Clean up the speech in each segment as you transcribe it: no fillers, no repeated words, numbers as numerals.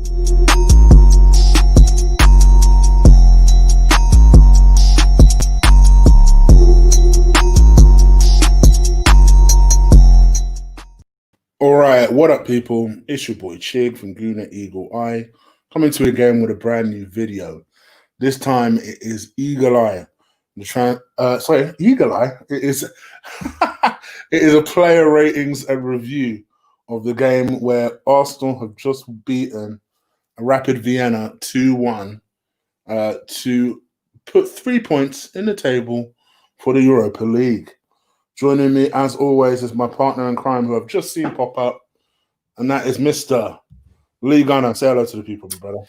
All right, what up, people? It's your boy Chig from Guna Eagle Eye, coming to you again with a brand new video. This time it is Eagle Eye. Eagle Eye. It is it is a player ratings and review of the game where Arsenal have just beaten Rapid Vienna 2-1 to put 3 points in the table for the Europa League. Joining me, as always, is my partner in crime who I've just seen pop up, and that is Mr. Lee Gunner. Say hello to the people, brother.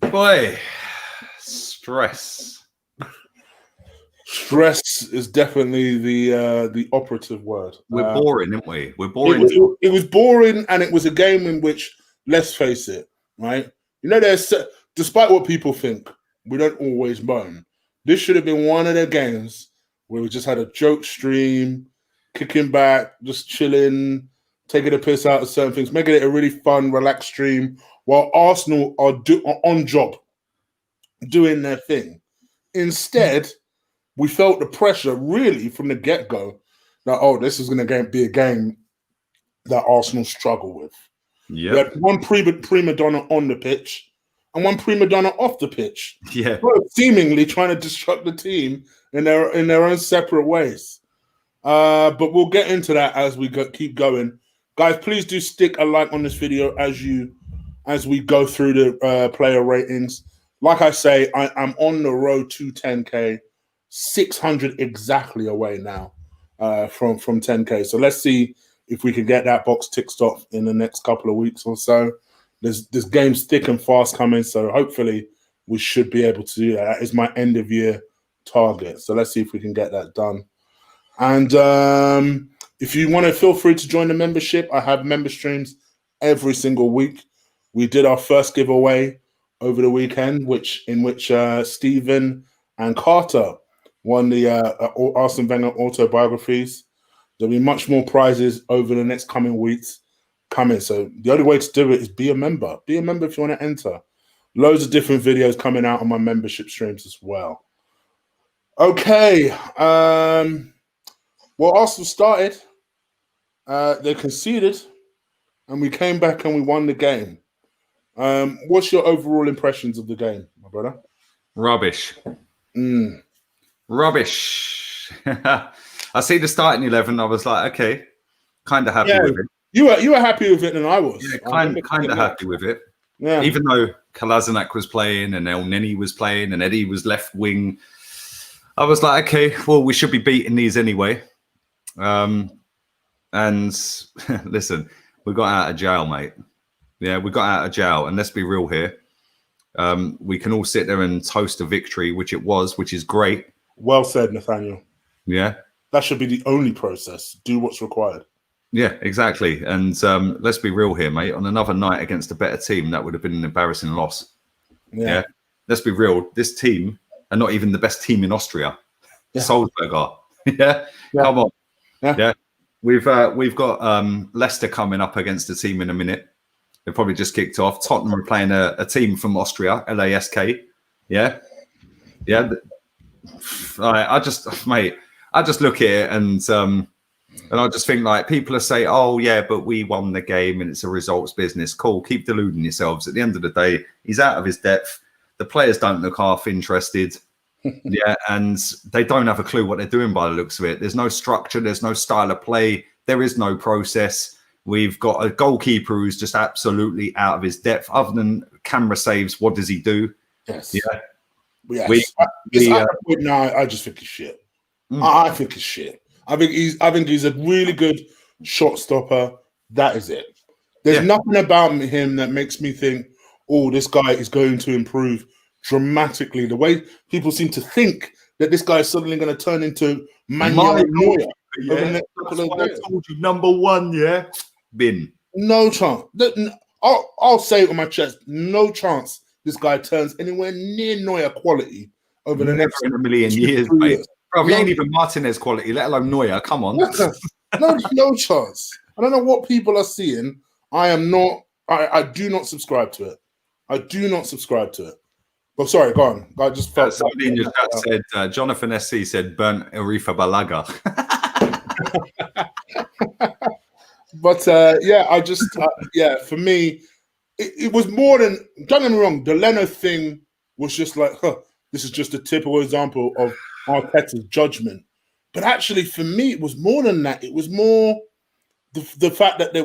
Boy, stress. Stress is definitely the operative word. We're boring, aren't we? We're boring. It was boring, and it was a game in which, let's face it, right? You know, despite what people think, we don't always moan. This should have been one of the games where we just had a joke stream, kicking back, just chilling, taking a piss out of certain things, making it a really fun, relaxed stream, while Arsenal are on job, doing their thing. Instead, we felt the pressure really from the get-go that, oh, this is going to be a game that Arsenal struggle with. Yeah. We had one prima donna on the pitch and one prima donna off the pitch. Yeah. Both seemingly trying to disrupt the team in their own separate ways. But we'll get into that as we keep going. Guys, please do stick a like on this video as we go through the player ratings. Like I say, I'm on the road to 10K, 600 exactly away now from 10K. So let's see if we can get that box ticked off in the next couple of weeks or so. There's games thick and fast coming, so hopefully we should be able to do that. That is my end of year target. So let's see if we can get that done. And if you want to, feel free to join the membership. I have member streams every single week. We did our first giveaway over the weekend, in which Stephen and Carter won the Arsene Wenger autobiographies. There'll be much more prizes over the next coming weeks coming. So the only way to do it is be a member. Be a member if you want to enter. Loads of different videos coming out on my membership streams as well. Okay. Well, Arsenal started. They conceded, and we came back and we won the game. What's your overall impressions of the game, my brother? Rubbish. Rubbish. I see the starting 11. I was like, okay, kind of happy with it. You were happy with it than I was. Yeah, kind of happy with it. Yeah. Even though Kolasinac was playing and El Neni was playing and Eddie was left wing, I was like, okay, well, we should be beating these anyway. And listen, we got out of jail, mate. Yeah, we got out of jail. And let's be real here. We can all sit there and toast a victory, which it was, which is great. Well said, Nathaniel. Yeah. That should be the only process. Do what's required. Yeah, exactly. And let's be real here, mate. On another night against a better team, that would have been an embarrassing loss. Yeah. Let's be real. This team are not even the best team in Austria. Yeah. Salzburg are. Yeah. Come on. Yeah. We've got Leicester coming up against a team in a minute. They've probably just kicked off. Tottenham are playing a team from Austria, LASK. Yeah. Yeah. I just look at it and I just think, like, people are saying, oh, yeah, but we won the game and it's a results business. Cool. Keep deluding yourselves. At the end of the day, he's out of his depth. The players don't look half interested. Yeah. And they don't have a clue what they're doing by the looks of it. There's no structure. There's no style of play. There is no process. We've got a goalkeeper who's just absolutely out of his depth. Other than camera saves, what does he do? Yes. Yeah. Yes. I just think he's shit. I think he's shit. I think he's a really good shot stopper. That is it. There's nothing about him that makes me think, oh, this guy is going to improve dramatically. The way people seem to think that this guy is suddenly going to turn into Manuel Neuer. Yeah, that's why I told you, number one, yeah? Bin. No chance. I'll say it on my chest, no chance this guy turns anywhere near Neuer quality over the next in a million years, mate. Bro, he ain't even Martinez quality, let alone Neuer. Come on. No chance. I don't know what people are seeing. I am not I do not subscribe to it. I do not subscribe to it. But sorry, go on. I just felt somebody in your chat said, Jonathan SC said, burnt Arifa Balaga. But yeah, I just yeah, for me, it was more than. Don't get me wrong. The Leno thing was just like, this is just a typical example of Arteta's judgment. But actually, for me, it was more than that. It was more the fact that there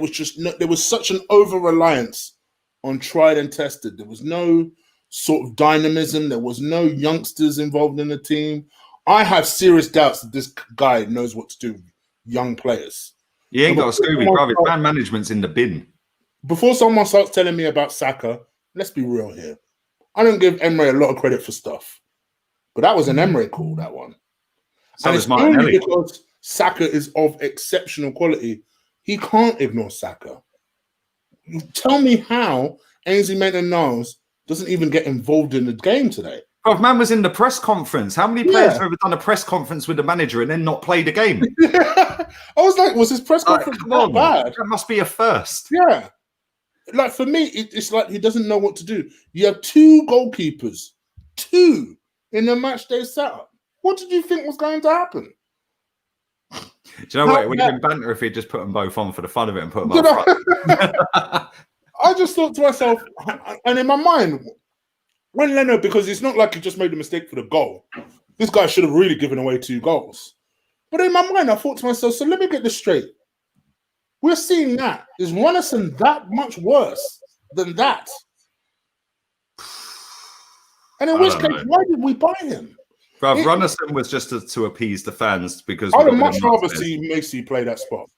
was such an over reliance on tried and tested. There was no sort of dynamism. There was no youngsters involved in the team. I have serious doubts that this guy knows what to do with young players. You ain't got a Scooby, brother. Man management's in the bin. Before someone starts telling me about Saka, let's be real here. I don't give Emre a lot of credit for stuff. But that was an Emre call, that one. So and it's it's only Martinelli. because Saka is of exceptional quality. He can't ignore Saka. Tell me how Ainsley Maitland-Niles doesn't even get involved in the game today. Bro, man was in the press conference. How many players have ever done a press conference with the manager and then not played a game? I was like, was his press conference that bad? That must be a first. Yeah. Like, for me, it's like he doesn't know what to do. You have two goalkeepers, in the match day setup. What did you think was going to happen? Do you know what? It would have been banter if he'd just put them both on for the fun of it and put them up front. I just thought to myself, and in my mind, when Leno, because it's not like he just made a mistake for the goal. This guy should have really given away 2 goals. But in my mind, I thought to myself, so let me get this straight. We're seeing that. Is Runnison that much worse than that? And in which case, why did we buy him? Bro, Runnison was just to appease the fans because I would much rather see Macy play that spot.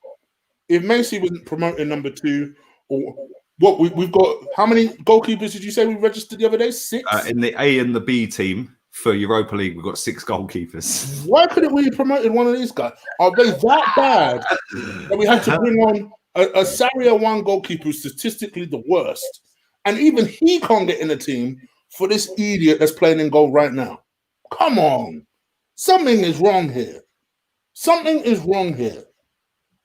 If Macy wasn't promoting number 2, or what we've got, how many goalkeepers did you say we registered the other day? 6? In the A and the B team for Europa League, we've got 6 goalkeepers. Why couldn't we have promoted one of these guys? Are they that bad that we had to bring on a Sarria 1 goalkeeper who's statistically the worst, and even he can't get in the team for this idiot that's playing in goal right now? Come on. Something is wrong here. Something is wrong here.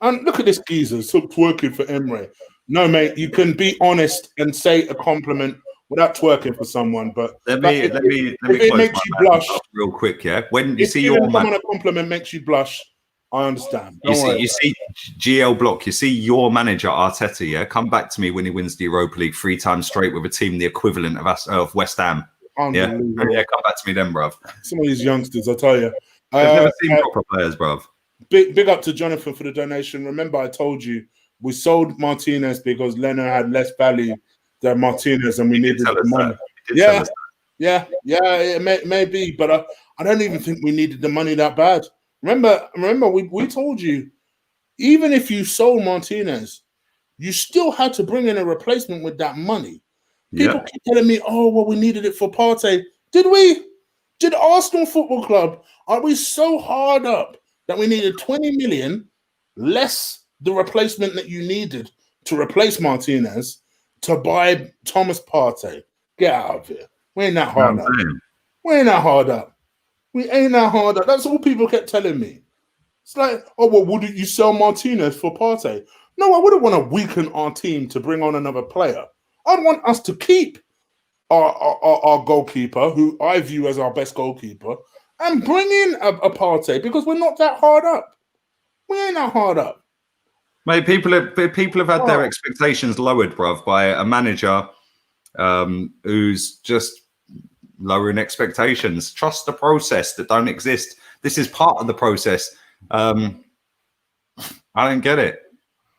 And look at this geezer twerking for Emre. No, mate, you can be honest and say a compliment without twerking for someone. But let me it makes you blush real quick. Yeah, when you see your a compliment makes you blush, I understand. You see GL Block. You see your manager Arteta. Yeah, come back to me when he wins the Europa League 3 times straight with a team the equivalent of West Ham. Yeah, come back to me then, bruv. Some of these youngsters, I tell you, I've never seen proper players, bruv. Big up to Jonathan for the donation. Remember, I told you we sold Martinez because Leno had less value than Martinez, and we needed the money. Yeah, it may be, but I don't even think we needed the money that bad. Remember, we told you, even if you sold Martinez, you still had to bring in a replacement with that money. People keep telling me, oh, well, we needed it for Partey. Did we? Did Arsenal Football Club? Are we so hard up that we needed 20 million less the replacement that you needed to replace Martinez to buy Thomas Partey? Get out of here. We ain't that hard up. We ain't that hard up. We ain't that hard up. That's all people kept telling me. It's like, oh, well, wouldn't you sell Martinez for Partey? No, I wouldn't want to weaken our team to bring on another player. I'd want us to keep our goalkeeper, who I view as our best goalkeeper, and bring in a Partey because we're not that hard up. We ain't that hard up. Mate, people have had their expectations lowered, bruv, by a manager who's just lowering expectations. Trust the process that don't exist. This is part of the process. I don't get it.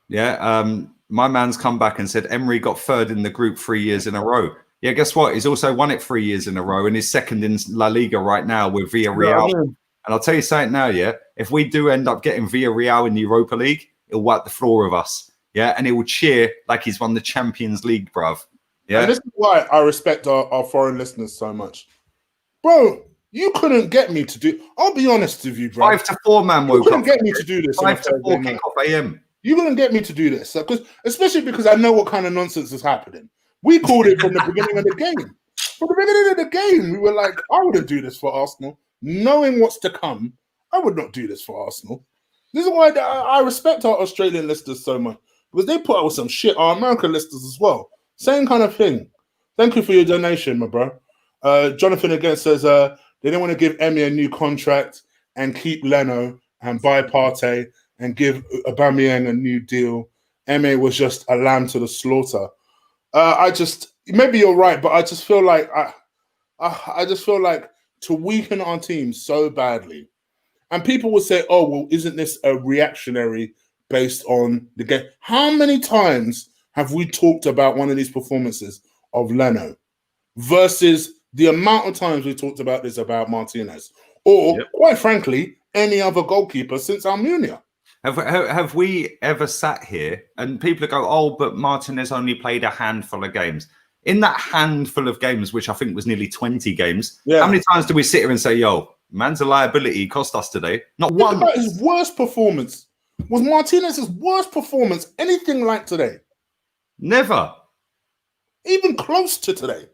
Yeah. My man's come back and said Emery got 3rd in the group 3 years in a row. Yeah, guess what? He's also won it 3 years in a row and he's 2nd in La Liga right now with Villarreal. Yeah, and I'll tell you something now, yeah? If we do end up getting Villarreal in the Europa League, it'll wipe the floor of us. Yeah, and it will cheer like he's won the Champions League, bruv. Yeah. And this is why I respect our foreign listeners so much. Bro, you couldn't get me to do... I'll be honest with you, bro. 5 to 4, man, woke up. You couldn't get me to do this. 5 to 4 kick-off AM. You couldn't get me to do this, especially because I know what kind of nonsense is happening. We called it from the beginning of the game. From the beginning of the game, we were like, I wouldn't do this for Arsenal. Knowing what's to come, I would not do this for Arsenal. This is why I respect our Australian listeners so much, because they put out some shit. Our American listeners as well. Same kind of thing. Thank you for your donation, my bro. Jonathan again says they didn't want to give Emi a new contract and keep Leno and buy Partey and give Aubameyang a new deal. Emi was just a lamb to the slaughter. Maybe you're right, but I just feel like to weaken our team so badly. And people will say, oh, well, isn't this a reactionary based on the game? How many times have we talked about one of these performances of Leno versus the amount of times we talked about this about Martinez? Or, quite frankly, any other goalkeeper since Almunia? Have we ever sat here and people go, oh, but Martinez only played a handful of games? In that handful of games, which I think was nearly 20 games, how many times do we sit here and say, yo, man's a liability, cost us today? Not one. About his worst performance. Was Martinez's worst performance anything like today? Never. Even close to today.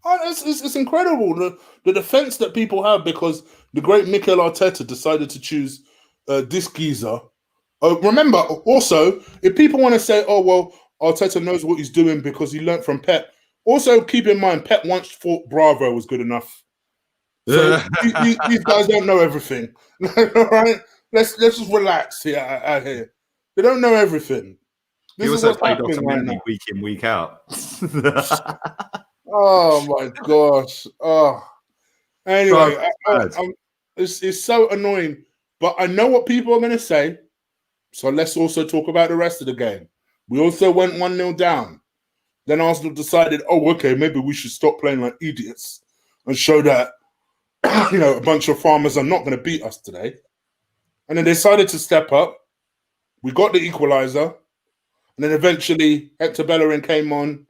It's incredible, the defense that people have, because the great Mikel Arteta decided to choose this geezer. Remember, also, if people want to say, oh, well, Arteta knows what he's doing because he learnt from Pep, also keep in mind, Pep once thought Bravo was good enough. So these guys don't know everything. All right? Let's just relax here out here. They don't know everything. This is what's happening right now. Week in, week out. Oh my gosh! Oh, anyway, it's so annoying. But I know what people are going to say, so let's also talk about the rest of the game. We also went 1-0 down. Then Arsenal decided, oh, okay, maybe we should stop playing like idiots and show that a bunch of farmers are not going to beat us today. And then they decided to step up. We got the equalizer, and then eventually Hector Bellerin came on,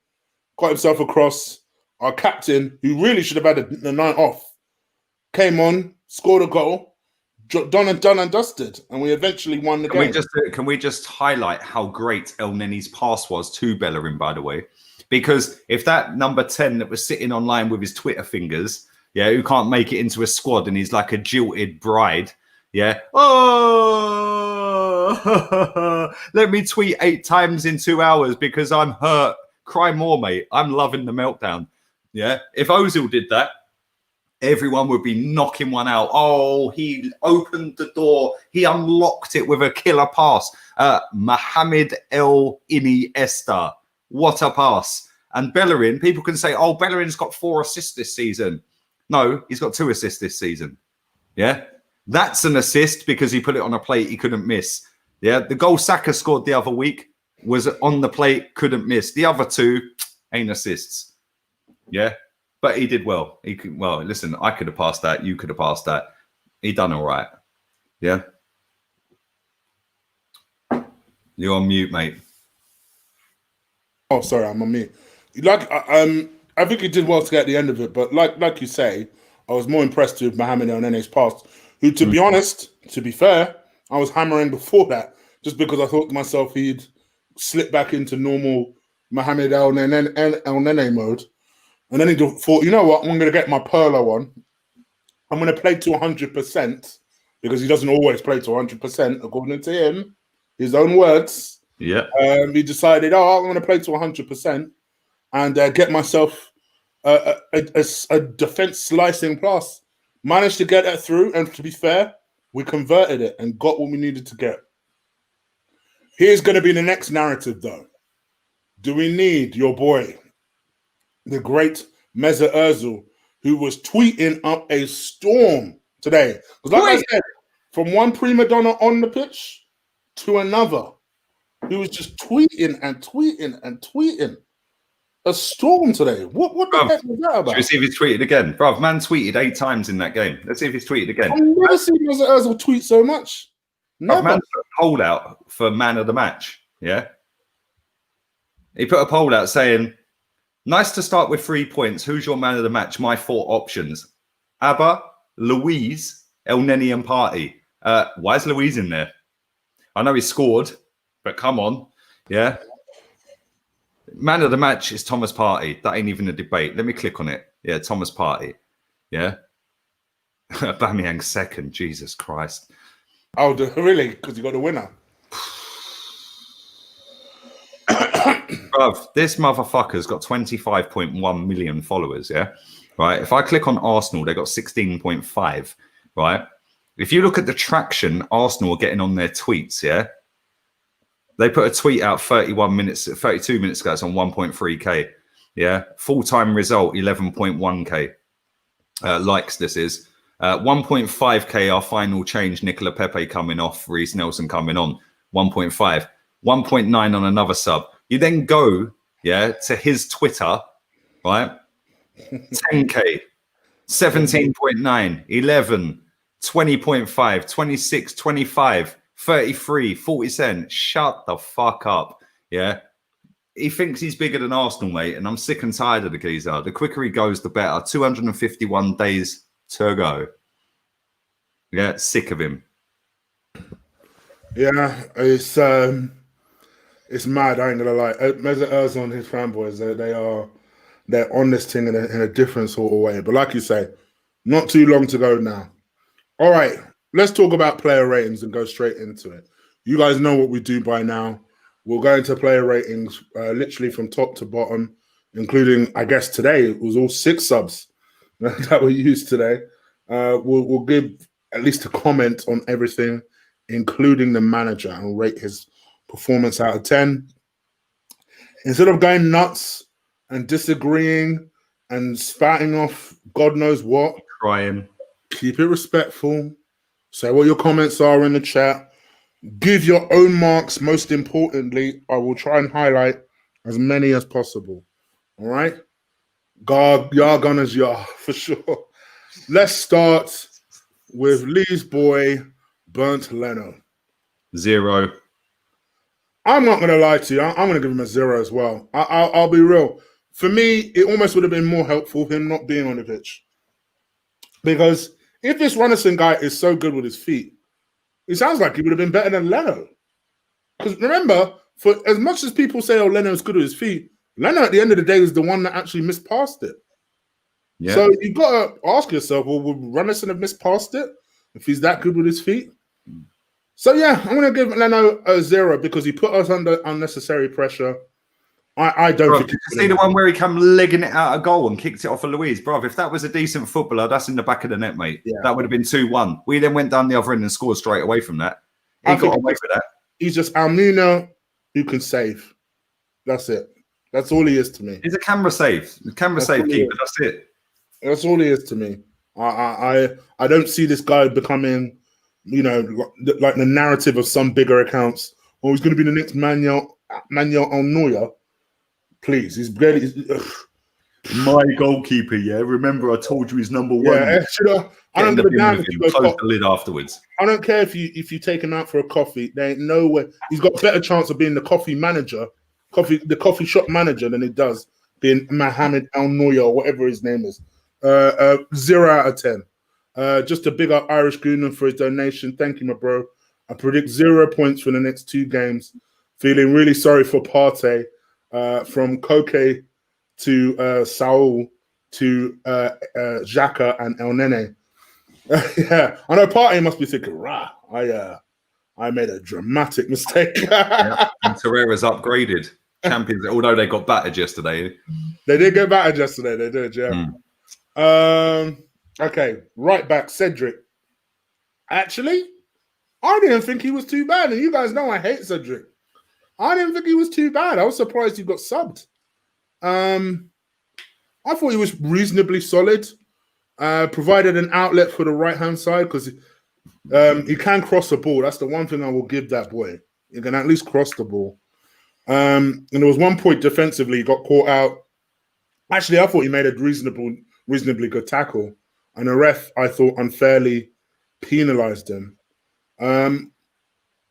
got himself across. Our captain, who really should have had the night off, came on, scored a goal, done and dusted, and we eventually won the game. Can we just highlight how great El Neni's pass was to Bellerin, by the way? Because if that number 10 that was sitting online with his Twitter fingers, who can't make it into a squad and he's like a jilted bride, let me tweet 8 times in 2 hours because I'm hurt. Cry more, mate. I'm loving the meltdown. If Ozil did that, everyone would be knocking one out. Oh, he opened the door. He unlocked it with a killer pass. Mohamed El Iniesta. What a pass. And Bellerin, people can say, oh, Bellerin's got 4 assists this season. No, he's got 2 assists this season. That's an assist because he put it on a plate he couldn't miss. The goal Saka scored the other week was on the plate, couldn't miss. The other 2 ain't assists. But he did well. Listen, I could have passed that. You could have passed that. He done all right. You're on mute, mate. Oh, sorry, I'm on mute. I think he did well to get the end of it, but like you say, I was more impressed with Mohamed El Nene's pass, who, to be honest, to be fair, I was hammering before that, just because I thought to myself he'd slip back into normal Mohamed El Nene mode. And then he thought, you know what, I'm going to get my Perlo on. I'm going to play to 100% because he doesn't always play to 100%, according to him, his own words. He decided, I'm going to play to 100% and get myself a defense slicing pass. Managed to get that through, and to be fair, we converted it and got what we needed to get. Here's going to be the next narrative, though. Do we need your boy, the great Mesut Ozil, who was tweeting up a storm today? Because like I said, from one prima donna on the pitch to another, he was just tweeting and tweeting and tweeting. A storm today. What the heck was that about? Should we see if he's tweeted again? Bruv, man tweeted 8 times in that game. Let's see if he's tweeted again. I've never seen Mesut Ozil tweet so much. Never. Man put a poll out for man of the match. He put a poll out saying, nice to start with 3 points. Who's your man of the match? My 4 options. Abba, Louise, El Neni and Partey. Why is Louise in there? I know he scored, but come on. Man of the match is Thomas Partey. That ain't even a debate. Let me click on it. Thomas Partey. Aubameyang second. Jesus Christ. Oh, really? Because you got a winner. Bruv, this motherfucker's got 25.1 million followers, yeah? Right? If I click on Arsenal, they got 16.5, right? If you look at the traction Arsenal are getting on their tweets, yeah? They put a tweet out 32 minutes ago, it's on 1.3K, yeah? Full-time result, 11.1K. Likes this is. 1.5K, our final change, Nicola Pepe coming off, Reece Nelson coming on, 1.5. 1.9 on another sub. You then go, yeah, to his Twitter, right? 10K, 17.9, 11, 20.5, 26, 25, 33, 40 cents. Shut the fuck up, yeah? He thinks he's bigger than Arsenal, mate, and I'm sick and tired of the geezer. The quicker he goes, the better. 251 days to go. Yeah, sick of him. Yeah, it's mad. I ain't gonna lie. Mesut Ozil and his fanboys, they're on this thing in a different sort of way. But like you say, not too long to go now. All right, let's talk about player ratings and go straight into it. You guys know what we do by now. We'll go into player ratings literally from top to bottom, including, I guess today it was all 6 subs that were used today. We'll give at least a comment on everything, including the manager, and we'll rate his performance out of 10. Instead of going nuts and disagreeing and spouting off God knows what, Crying. Keep it respectful. Say what your comments are in the chat. Give your own marks. Most importantly, I will try and highlight as many as possible. All right? God, yar gunners, yar, for sure. Let's start with Lee's boy, Bernd Leno. 0. I'm not going to lie to you. I'm going to give him a 0 as well. I'll be real. For me, it almost would have been more helpful him not being on the pitch. Because if this Runnison guy is so good with his feet, it sounds like he would have been better than Leno. Because remember, for as much as people say, oh, Leno's good with his feet, Leno at the end of the day is the one that actually missed past it. Yeah. So you've got to ask yourself, well, would Runnison have missed past it if he's that good with his feet? So, yeah, I'm going to give Leno a 0 because he put us under unnecessary pressure. I don't think... Did you see the one where he came legging it out of goal and kicked it off of Luiz? Bro, if that was a decent footballer, that's in the back of the net, mate. Yeah. That would have been 2-1. We then went down the other end and scored straight away from that. He got away with that. He's just Almunia who can save. That's it. That's all he is to me. He's a camera save. Camera save keeper. That's it. That's all he is to me. I don't see this guy becoming, like the narrative of some bigger accounts. Oh, he's going to be the next Manuel Neuer. Please, he's barely... My goalkeeper, yeah. Remember, I told you he's number 1. Yeah, I don't give a damn if you go close the lid afterwards. I don't care if you take him out for a coffee. There ain't no way. He's got a better chance of being the coffee shop manager than he does being Mohamed Al Neuer or whatever his name is. 0 out of 10. Just a big up Irish Goonan for his donation. Thank you, my bro. I predict 0 points for the next 2 games. Feeling really sorry for Partey. From Koke to Saul to Xhaka and El Nene. Yeah, I know Partey must be thinking, rah, I made a dramatic mistake. Yeah. And Torreira's upgraded. Champions, although they got battered yesterday. They did get battered yesterday, they did, yeah. Okay, right back, Cedric. Actually, I didn't think he was too bad, and you guys know I hate Cedric. I didn't think he was too bad. I was surprised he got subbed. I thought he was reasonably solid. Provided an outlet for the right-hand side because he can cross the ball. That's the one thing I will give that boy. He can at least cross the ball. And there was one point defensively, he got caught out. Actually, I thought he made a reasonably good tackle. And the ref, I thought, unfairly penalised him.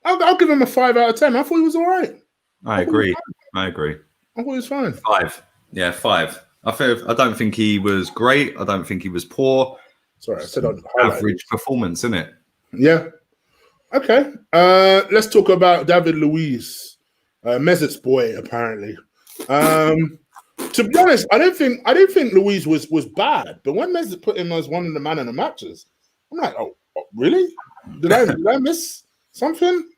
I'll give him a 5 out of 10. I thought he was all right. I agree. I thought he was fine. 5. Yeah, 5. I don't think he was great. I don't think he was poor. Sorry, I said average performance, isn't it? Yeah. Okay. Let's talk about David Luiz, Mesut's boy, apparently. To be honest, I didn't think Luiz was bad, but when Mesut put him as one of the man of the matches, I'm like, oh really? Did I miss something?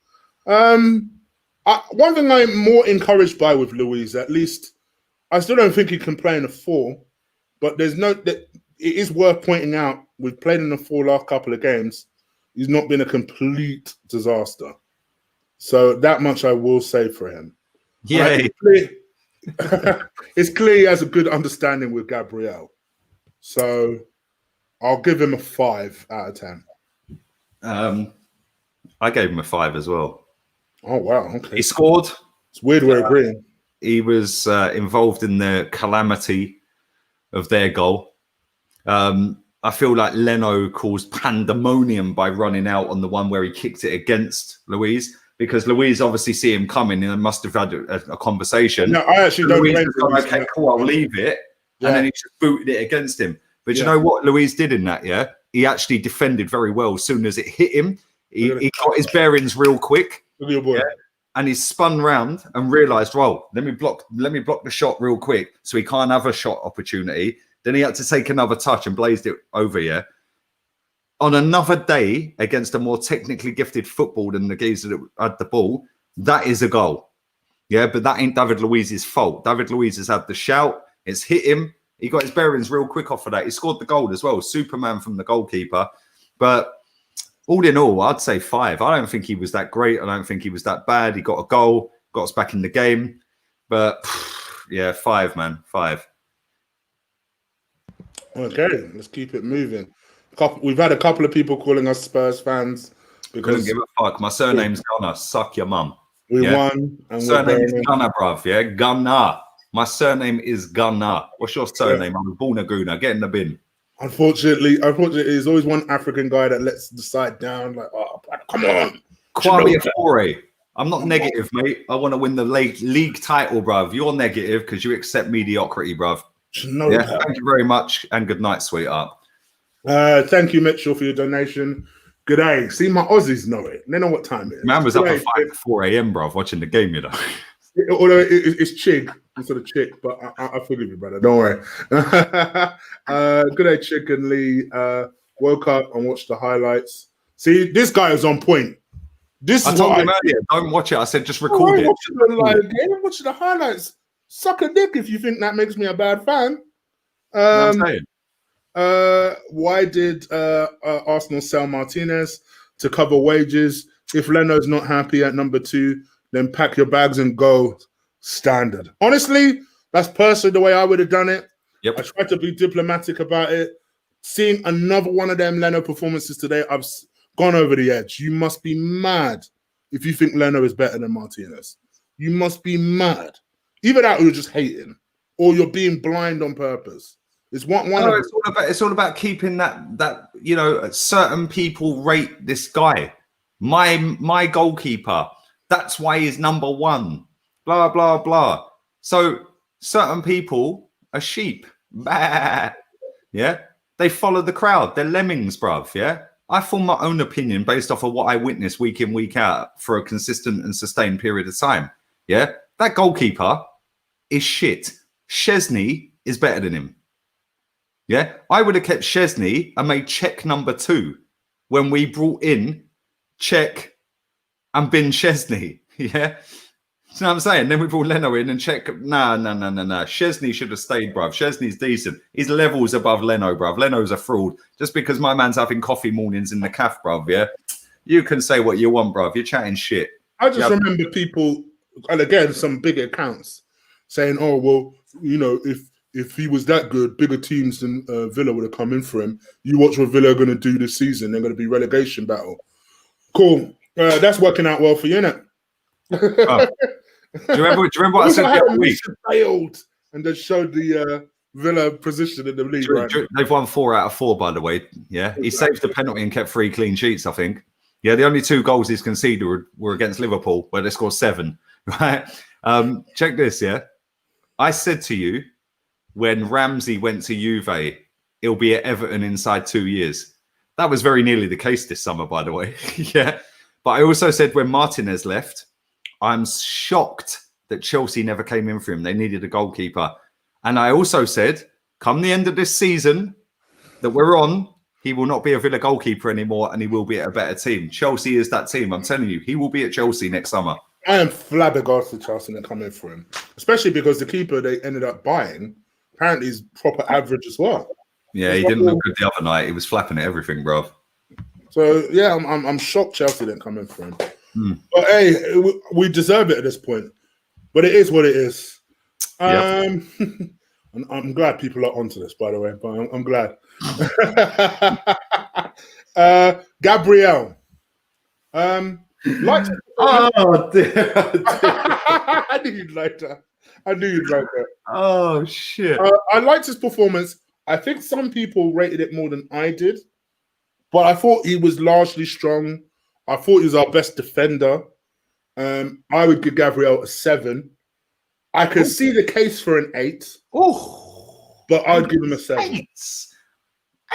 One thing I'm more encouraged by with Luiz, at least, I still don't think he can play in a 4, but it is worth pointing out, we've played in the 4 last couple of games. He's not been a complete disaster. So that much I will say for him. Yeah. It's clear he has a good understanding with Gabriel. So I'll give him a 5 out of 10. I gave him a 5 as well. Oh, wow. Okay. He scored. It's weird we're agreeing. He was involved in the calamity of their goal. I feel like Leno caused pandemonium by running out on the one where he kicked it against Luiz, because Luiz obviously see him coming and must have had a conversation. No, I actually don't blame Luiz. Okay, cool, I'll leave it. Yeah. And then he just booted it against him. But you know what Luiz did in that, yeah? He actually defended very well. As soon as it hit him, he got his bearings real quick. Look at your boy. Yeah? And he spun round and realised, well, let me block the shot real quick so he can't have a shot opportunity. Then he had to take another touch and blazed it over, yeah? On another day, against a more technically gifted football than the geezer that had the ball, that is a goal. Yeah, but that ain't David Luiz's fault. David Luiz has had the shout. It's hit him. He got his bearings real quick off of that. He scored the goal as well. Superman from the goalkeeper. But all in all, I'd say 5. I don't think he was that great. I don't think he was that bad. He got a goal, got us back in the game. But, yeah, 5, man. 5. Okay, let's keep it moving. We've had a couple of people calling us Spurs fans because couldn't give a fuck. My surname's Gunner. Suck your mum. We won. And surname is Gunner, bruv. Yeah, Gunner. My surname is Gunner. What's your surname? Yeah. I'm born a Guna. Get in the bin. Unfortunately, there's always one African guy that lets the side down. Like, oh, come on, Kwame Afore. I'm not negative, mate. I want to win the league title, bruv. You're negative because you accept mediocrity, bruv. Thank you very much, and good night, sweetheart. Thank you, Mitchell, for your donation. Good day. See, my Aussies know it. They know what time it is. Man was up at 4 a.m., bruv, watching the game, you know. Although it's Chig instead of Chick, but I forgive you, brother. Don't worry. Good day, Chick and Lee. Woke up and watched the highlights. See, this guy is on point. I told him earlier, don't watch it. I said just record it. Watch the highlights. Suck a dick if you think that makes me a bad fan. Why did Arsenal sell Martinez? To cover wages. If Leno's not happy at number 2, then pack your bags and go. Standard. Honestly, that's personally the way I would have done it. Yep. I tried to be diplomatic about it. Seeing another one of them Leno performances today, I've gone over the edge. You must be mad if you think Leno is better than Martinez. You must be mad. Either that or you're just hating, or you're being blind on purpose. It's it's all about keeping that you know, certain people rate this guy. My goalkeeper, that's why he's number 1. Blah blah blah. So certain people are sheep. Bah. Yeah, they follow the crowd. They're lemmings, bruv. Yeah, I form my own opinion based off of what I witness week in, week out for a consistent and sustained period of time. Yeah, that goalkeeper is shit. Szczesny is better than him. Yeah, I would have kept Szczesny and made Czech number 2 when we brought in Czech and bin Szczesny. Yeah, you know what I'm saying? Then we brought Leno in and Czech. Nah. Szczesny should have stayed, bruv. Szczesny's decent. He's levels above Leno, bruv. Leno's a fraud. Just because my man's having coffee mornings in the calf, bruv. Yeah, you can say what you want, bruv. You're chatting shit. I just remember people, and again, some big accounts saying, "Oh well, you know, if he was that good, bigger teams than Villa would have come in for him. You watch what Villa are going to do this season. They're going to be relegation battle." Cool. That's working out well for you, innit? Oh. Do you remember what I said the other week? Failed and just showed the Villa position in the league. Right? They've won 4 out of 4, by the way. Yeah, he saved the penalty and kept 3 clean sheets, I think. Yeah, the only 2 goals he's conceded were against Liverpool, where they scored 7. Right? Check this. Yeah, I said to you when Ramsey went to Juve, he'll be at Everton inside 2 years. That was very nearly the case this summer, by the way. Yeah, but I also said when Martinez left, I'm shocked that Chelsea never came in for him. They needed a goalkeeper. And I also said, come the end of this season that we're on, he will not be a Villa goalkeeper anymore and he will be at a better team. Chelsea is that team. I'm telling you, he will be at Chelsea next summer. I am flabbergasted Chelsea didn't come in for him, especially because the keeper they ended up buying apparently is proper average as well. Yeah, he didn't look good the other night. He was flapping at everything, bro. So yeah, I'm shocked Chelsea didn't come in for him. But hey, we deserve it at this point. But it is what it is. I'm glad people are onto this, by the way. But I'm glad. Gabriel. Oh, dear. I knew you'd like that. Oh, shit. I liked his performance. I think some people rated it more than I did. But I thought he was largely strong. I thought he was our best defender. I would give Gabriel a 7. I could see the case for an 8. But I'd give him a 7.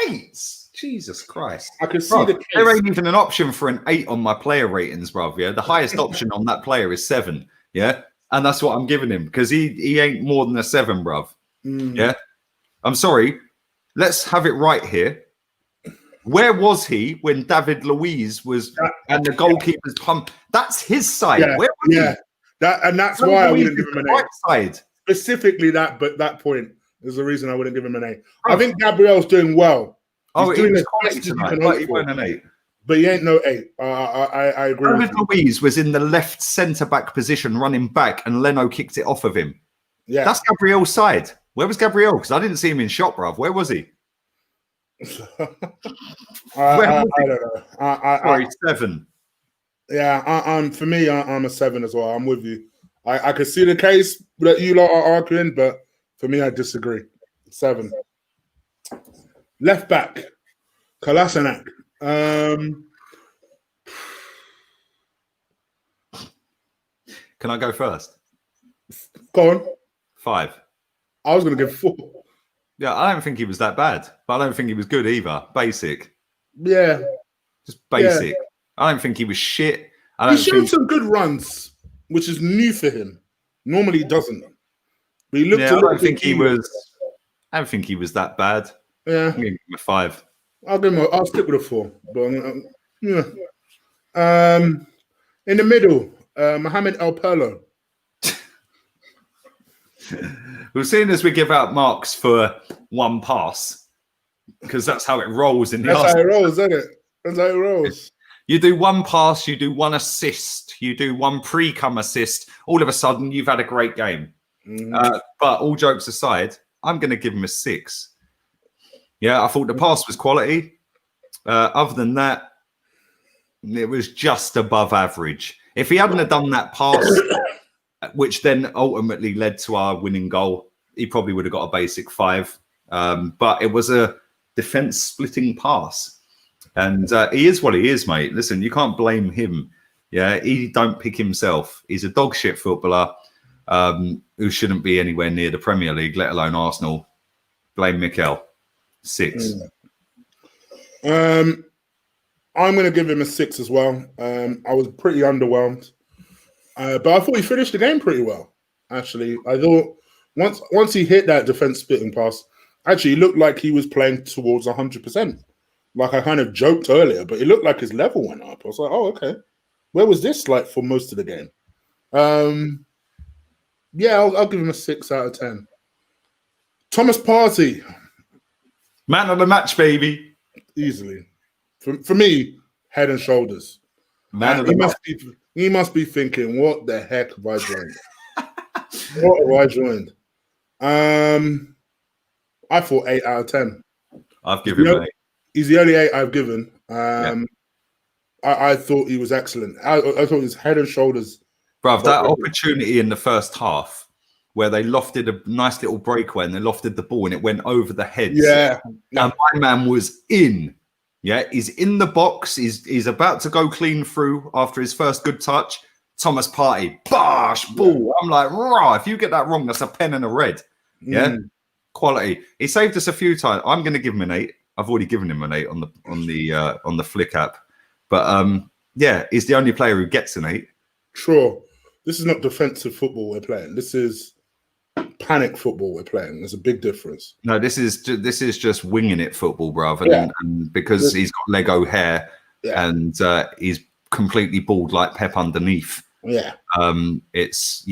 8? Jesus Christ. I could see the case. There ain't even an option for an 8 on my player ratings, bruv. Yeah, the highest option on that player is 7. Yeah, and that's what I'm giving him because he ain't more than a 7, bruv. Yeah, I'm sorry. Let's have it right here. Where was he when David Luiz was and the goalkeeper's pump? That's his side. Yeah, Where was he? That's why I wouldn't give him an 8. Right side. Specifically that point is the reason I wouldn't give him an 8. I think Gabriel's doing well. He's doing his best tonight, but he won an 8. But he ain't no 8. I agree. David Luiz was in the left centre-back position running back and Leno kicked it off of him. Yeah. That's Gabriel's side. Where was Gabriel? Because I didn't see him in shot, bruv. Where was he? I don't know. Sorry, 7. Yeah, for me, I'm a 7 as well. I'm with you. I could see the case that you lot are arguing, but for me, I disagree. 7. Left back, Kolasinac. Can I go first? Go on. 5. I was going to give 4. Yeah, I don't think he was that bad, but I don't think he was good either. Basic. Yeah. Just basic. Yeah. I don't think he was shit. He showed some good runs, which is new for him. Normally he doesn't. But he looked I don't think he was that bad. Yeah. I'm giving him a 5. I'll stick with a 4. But yeah. In the middle, Mohamed El Perlo. Well, seeing as we give out marks for one pass, because that's how it rolls in the That's how it rolls, isn't it? That's how it rolls. You do one pass, you do one assist, you do one pre-come assist. All of a sudden, you've had a great game. But all jokes aside, I'm going to give him a 6. Yeah, I thought the pass was quality. Other than that, it was just above average. If he hadn't have done that pass, which then ultimately led to our winning goal, he probably would have got a basic 5. But it was a defense-splitting pass. And he is what he is, mate. Listen, you can't blame him. Yeah, he don't pick himself. He's a dog shit footballer who shouldn't be anywhere near the Premier League, let alone Arsenal. Blame Mikel. 6. I'm going to give him a 6 as well. I was pretty underwhelmed. But I thought he finished the game pretty well, actually. I thought once he hit that defense splitting pass, actually, he looked like he was playing towards 100%. Like I kind of joked earlier, but it looked like his level went up. I was like, oh, okay. Where was this like for most of the game? Yeah, I'll give him a 6 out of 10. Thomas Partey. Man of the match, baby. Easily. For me, head and shoulders. Man of the match. He must be thinking, what the heck have I joined? What have I joined? I thought 8 out of 10. I've given him 8. He's the only 8 I've given. I thought he was excellent. I thought he was head and shoulders. Bruv, that opportunity in the first half where they lofted a nice little breakaway and they lofted the ball and it went over the heads. Yeah. And my man was in. Yeah, he's in the box. He's about to go clean through after his first good touch. Thomas Partey, bosh, ball. I'm like, raw. If you get that wrong, that's a pen and a red. Yeah, quality. He saved us a few times. I'm going to give him an 8. I've already given him an 8 on the Flick app. But yeah, he's the only player who gets an 8. Sure, this is not defensive football we're playing. This is panic football we're playing. There's a big difference. No, this is just winging it football, bruv. And because he's got Lego hair and he's completely bald like Pep underneath. Yeah. It's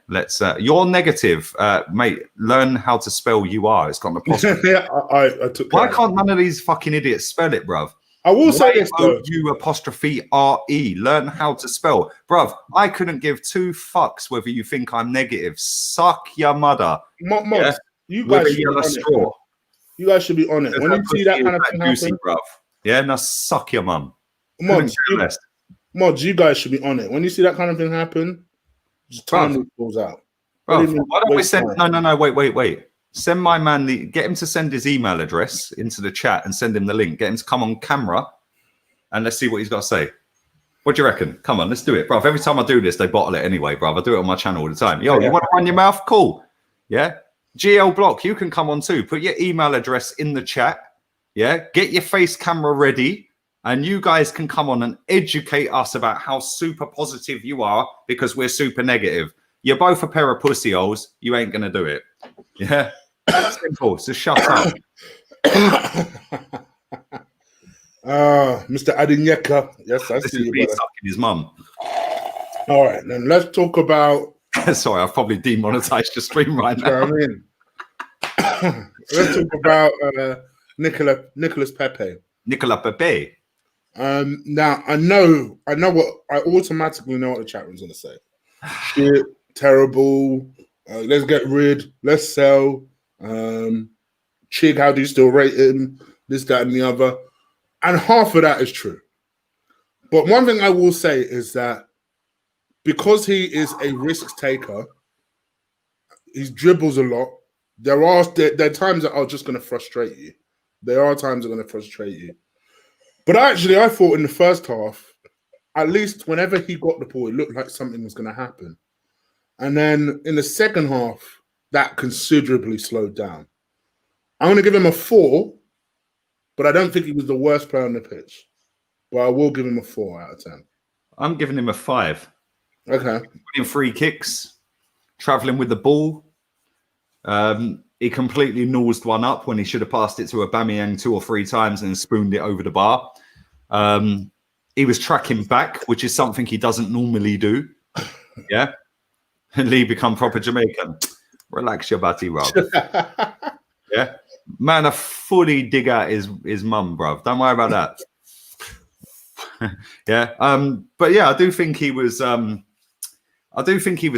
let's you're negative, mate. Learn how to spell you are. It's got an apostrophe. Yeah, I took Why can't none of these fucking idiots spell it, bruv? I will say this though. YOU''RE. Learn how to spell. Bruv, I couldn't give two fucks whether you think I'm negative. Suck your mother. Mods, you guys with a yellow straw. You guys should be on it. When you see that kind of thing happen, bruv. Yeah, now suck your mum. Mods, you guys should be on it. When you see that kind of thing happen, just turn the balls out. Why don't we send? No. Wait. Send my man get him to send his email address into the chat and send him the link. Get him to come on camera and let's see what he's got to say. What do you reckon? Come on, let's do it, bruv. Every time I do this, they bottle it anyway, bruv. I do it on my channel all the time. Yo, you want to run your mouth? Cool. Yeah. GL Block, you can come on too. Put your email address in the chat. Yeah. Get your face camera ready. And you guys can come on and educate us about how super positive you are because we're super negative. You're both a pair of pussy holes. You ain't going to do it. Yeah. Simple. So shut up. Mr. Adinyeka. Yes, I see you. This is sucking his mum. All right, then let's talk about. Sorry, I've probably demonetized your stream right now. Let's talk about Nicolas Pepe. Nicolas Pepe. Now I know what I automatically know what the chat room's gonna say. Shit, terrible. Let's get rid. Let's sell. Chig, how do you still rate him? This, that, and the other. And half of that is true. But one thing I will say is that because he is a risk taker, he dribbles a lot. There are times that are just going to frustrate you. There are times that are going to frustrate you. But actually, I thought in the first half, at least whenever he got the ball, it looked like something was going to happen. And then in the second half, that considerably slowed down. I'm going to give him a 4, but I don't think he was the worst player on the pitch. But I will give him a 4 out of 10. I'm giving him a 5. Okay. Winning free kicks, travelling with the ball. He completely nosed one up when he should have passed it to Aubameyang 2 or 3 times and spooned it over the bar. He was tracking back, which is something he doesn't normally do. Yeah. And Lee become proper Jamaican. Relax your body, Rob. Yeah. Man, I fully dig out his mum, bruv. Don't worry about that. Yeah. But yeah, I do think he was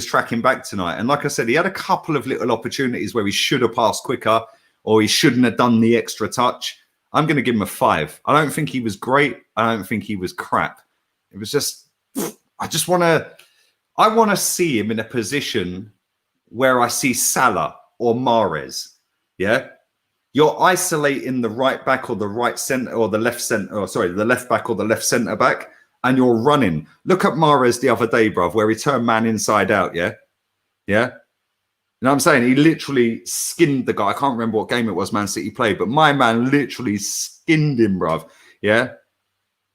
tracking back tonight. And like I said, he had a couple of little opportunities where he should have passed quicker or he shouldn't have done the extra touch. I'm going to give him a 5. I don't think he was great. I don't think he was crap. It was just, I want to see him in a position where I see Salah or Mahrez. Yeah. You're isolating the right back or the right centre or the left centre, or sorry, the left back or the left centre back, and you're running. Look at Mahrez the other day, bruv, where he turned man inside out. Yeah. Yeah. You know what I'm saying? He literally skinned the guy. I can't remember what game it was Man City played, but my man literally skinned him, bruv. Yeah.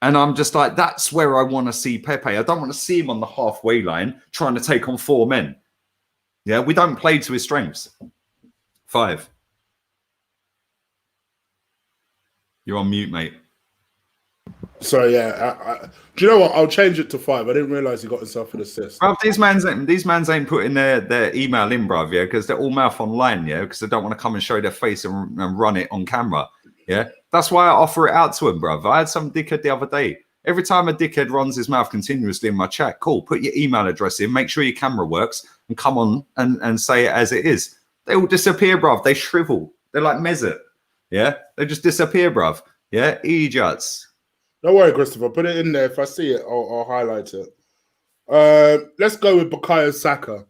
And I'm just like, that's where I want to see Pepe. I don't want to see him on the halfway line trying to take on 4 men. Yeah. We don't play to his strengths. 5. You're on mute, mate. Sorry, yeah. Do you know what? I'll change it to 5. I didn't realize he got himself an assist. Bruv, these mans ain't putting their email in, bruv, yeah, because they're all mouth online, yeah, because they don't want to come and show their face and run it on camera, yeah. That's why I offer it out to him, bruv. I had some dickhead the other day. Every time a dickhead runs his mouth continuously in my chat, cool, put your email address in, make sure your camera works, and come on and say it as it is. They all disappear, bruv. They shrivel. They're like Mesut, yeah. They just disappear, bruv. Yeah, idiots. Don't worry, Christopher. Put it in there. If I see it, I'll highlight it. Let's go with Bukayo Saka.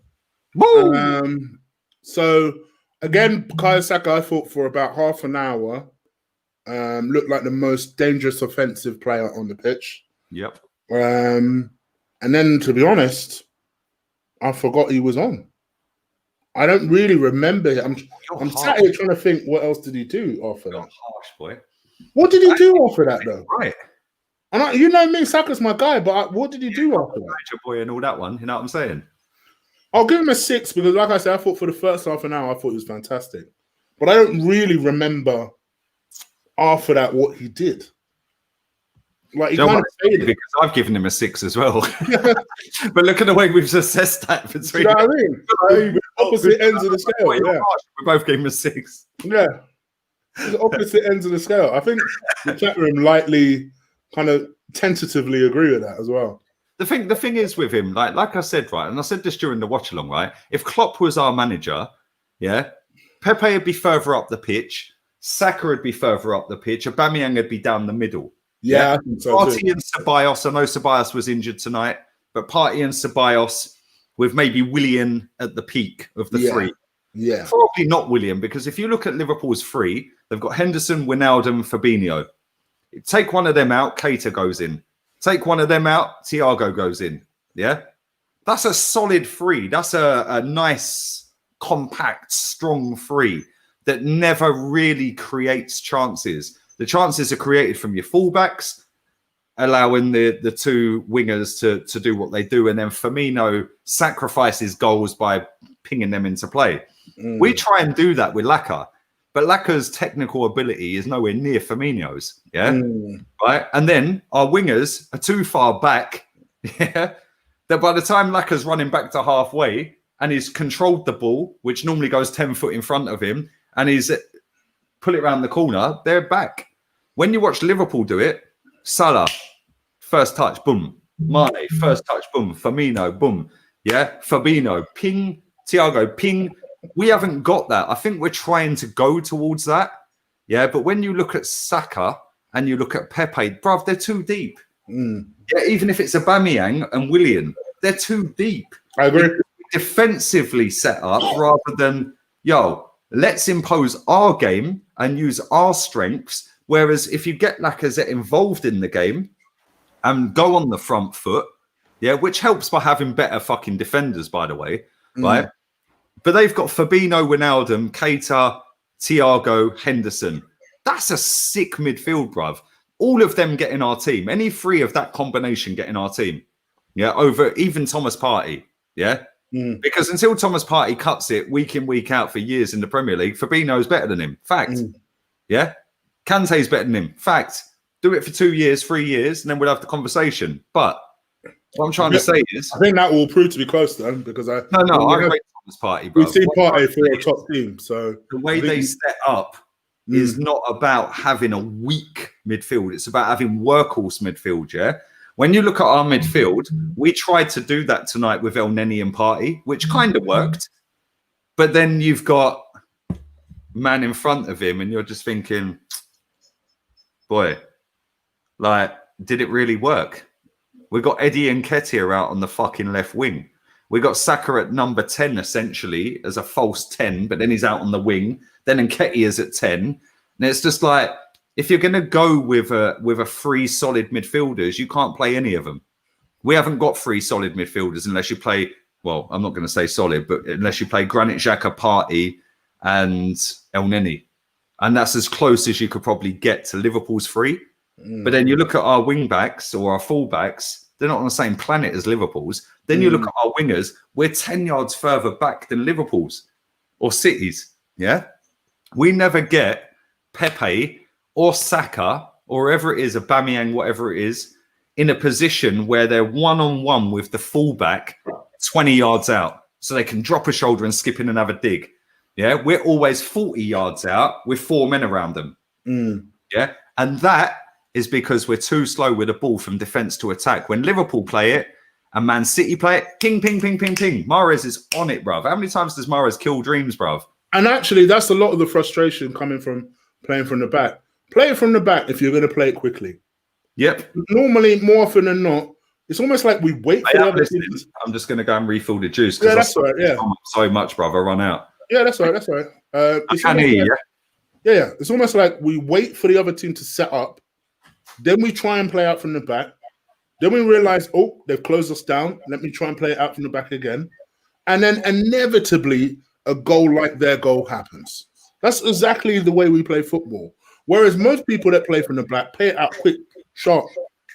So, again, Bukayo Saka, I thought for about half an hour, looked like the most dangerous offensive player on the pitch. Yep. And then, to be honest, I forgot he was on. I don't really remember it. I'm sat here trying to think, what else did he do after that? Harsh, boy. What did he do after that, though? Right. And you know me, Saka's my guy, but what did he do after that? Your boy and all that one, you know what I'm saying? I'll give him a 6 because, like I said, I thought for the first half an hour, I thought he was fantastic. But I don't really remember after that what he did. Like, he You know kind what? of faded. Because I've given him a 6 as well. But look at the way we've assessed that You between know what I mean? Like, opposite ends of the scale. Yeah. We both gave him a 6. Yeah. It's the opposite ends of the scale. I think the chat room lightly, kind of tentatively agree with that as well. The thing is with him, like I said, right, and I said this during the watch along, right? If Klopp was our manager, yeah, Pepe would be further up the pitch, Saka would be further up the pitch, Aubameyang would be down the middle. Yeah, I think so Partey too. and Ceballos. I know Ceballos was injured tonight, but Partey and Ceballos with maybe Willian at the peak of the three. Yeah. Probably not Willian, because if you look at Liverpool's three, they've got Henderson, Wijnaldum, Fabinho. Take one of them out, Keita goes in. Take one of them out, Thiago goes in. Yeah? That's a solid three. That's a nice, compact, strong three that never really creates chances. The chances are created from your fullbacks, allowing the two wingers to do what they do. And then Firmino sacrifices goals by pinging them into play. We try and do that with Laka. But Laka's technical ability is nowhere near Firmino's, yeah? Right? And then our wingers are too far back, yeah? That by the time Laka's running back to halfway and he's controlled the ball, which normally goes 10 foot in front of him, and he's pull it around the corner, they're back. When you watch Liverpool do it, Salah, first touch, boom. Mane, first touch, boom. Firmino, boom. Yeah? Fabinho, ping. Thiago, ping. We haven't got that. I think we're trying to go towards that. Yeah, but when you look at Saka and you look at Pepe, bruv, they're too deep. Yeah, even if it's Aubameyang and Willian, they're too deep. I agree. Defensively set up rather than, let's impose our game and use our strengths. Whereas if you get Lacazette involved in the game and go on the front foot, yeah, which helps by having better fucking defenders, by the way, right? But they've got Fabinho, Wijnaldum, Keita, Thiago, Henderson. That's a sick midfield, bruv. All of them get in our team. Any three of that combination get in our team. Yeah, over even Thomas Partey. Yeah? Because until Thomas Partey cuts it week in, week out for years in the Premier League, Fabinho's better than him. Fact. Yeah? Kante's better than him. Fact. Do it for 2 years, 3 years, and then we'll have the conversation. But what I'm trying to say is, I think that will prove to be close then, because I rate Thomas Partey, bro. We've seen Partey for a top team, so the way they set up is not about having a weak midfield. It's about having workhorse midfield. Yeah. When you look at our midfield, we tried to do that tonight with El Neni and Partey, which kind of worked. But then you've got man in front of him, and you're just thinking, boy, like, did it really work? We got Eddie Nketiah out on the fucking left wing. We got Saka at number 10, essentially, as a false 10, but then he's out on the wing. Then Nketiah's at 10. And it's just like, if you're going to go with a three solid midfielders, you can't play any of them. We haven't got three solid midfielders unless you play, well, I'm not going to say solid, but unless you play Granit Xhaka, Partey, and El Neni. And that's as close as you could probably get to Liverpool's three. But then you look at our wing backs or our full backs, they're not on the same planet as Liverpool's. Then you look at our wingers, we're 10 yards further back than Liverpool's or City's. Yeah. We never get Pepe or Saka or whoever it is, Aubameyang, whatever it is, in a position where they're one-on-one with the fullback 20 yards out. So they can drop a shoulder and skip in and have a dig. Yeah. We're always 40 yards out with 4 men around them. Yeah. And that is because we're too slow with the ball from defence to attack. When Liverpool play it and Man City play it, ping, ping, ping, ping, ping. Mahrez is on it, bruv. How many times does Mahrez kill dreams, bruv? And actually, that's a lot of the frustration coming from playing from the back. Play it from the back if you're going to play it quickly. Yep. Normally, more often than not, it's almost like we wait for the other team. I'm just going to go and refill the juice. Yeah, that's right. Yeah. So much, bruv. I run out. Yeah, that's right. That's right. I can hear you. Yeah. It's almost like we wait for the other team to set up. Then we try and play out from the back. Then we realize, oh, they've closed us down. Let me try and play it out from the back again. And then inevitably, a goal like their goal happens. That's exactly the way we play football. Whereas most people that play from the back play it out quick, sharp,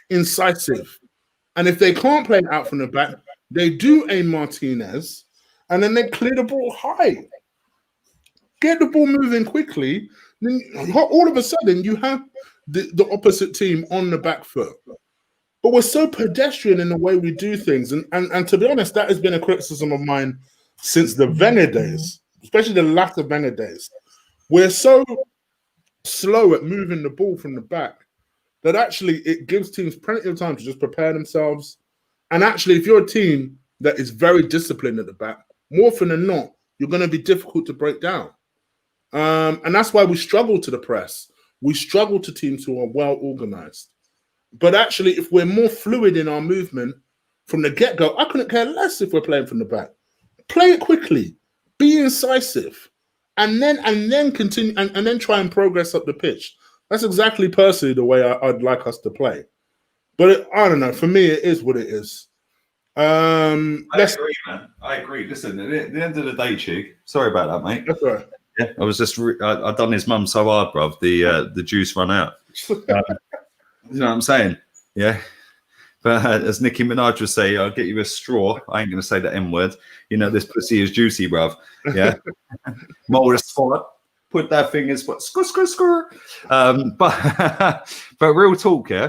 incisive. And if they can't play it out from the back, they do a Martinez, and then they clear the ball high. Get the ball moving quickly. Then all of a sudden, you have the opposite team on the back foot. But we're so pedestrian in the way we do things. And to be honest, that has been a criticism of mine since the Wenger days, especially the latter Wenger days. We're so slow at moving the ball from the back that actually it gives teams plenty of time to just prepare themselves. And actually, if you're a team that is very disciplined at the back, more often than not, you're going to be difficult to break down. And that's why we struggle to the press. We struggle to teams who are well organized. But actually, if we're more fluid in our movement from the get-go, I couldn't care less if we're playing from the back. Play it quickly, be incisive, and then continue and then try and progress up the pitch. That's exactly personally the way I'd like us to play. But I don't know. For me, it is what it is. I agree, man. I agree. Listen, at the end of the day, Chig, sorry about that, mate. That's right. Yeah, I was just I've done his mum so hard, bruv. The juice run out. You know what I'm saying? Yeah. But as Nicki Minaj would say, I'll get you a straw. I ain't going to say the M word. You know, this pussy is juicy, bruv. Yeah. Mold a spot. Put that thing in spot. Skur. But real talk, yeah.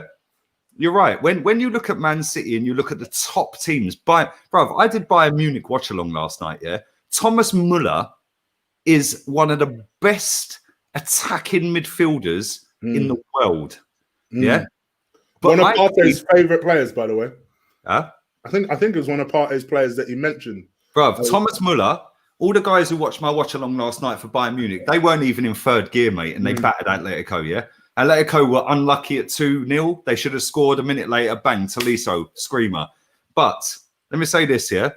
You're right. When you look at Man City and you look at the top teams, bruv, I did Bayern Munich watch along last night, yeah. Thomas Müller is one of the best attacking midfielders in the world. Yeah. But one of Partey's favourite players, by the way. Huh? I think it was one of Partey's players that he mentioned. Bruv, Thomas Müller, all the guys who watched my watch along last night for Bayern Munich, they weren't even in third gear, mate, and they battered Atletico, yeah? Atletico were unlucky at 2-0. They should have scored a minute later. Bang, Tolisso, screamer. But let me say this here,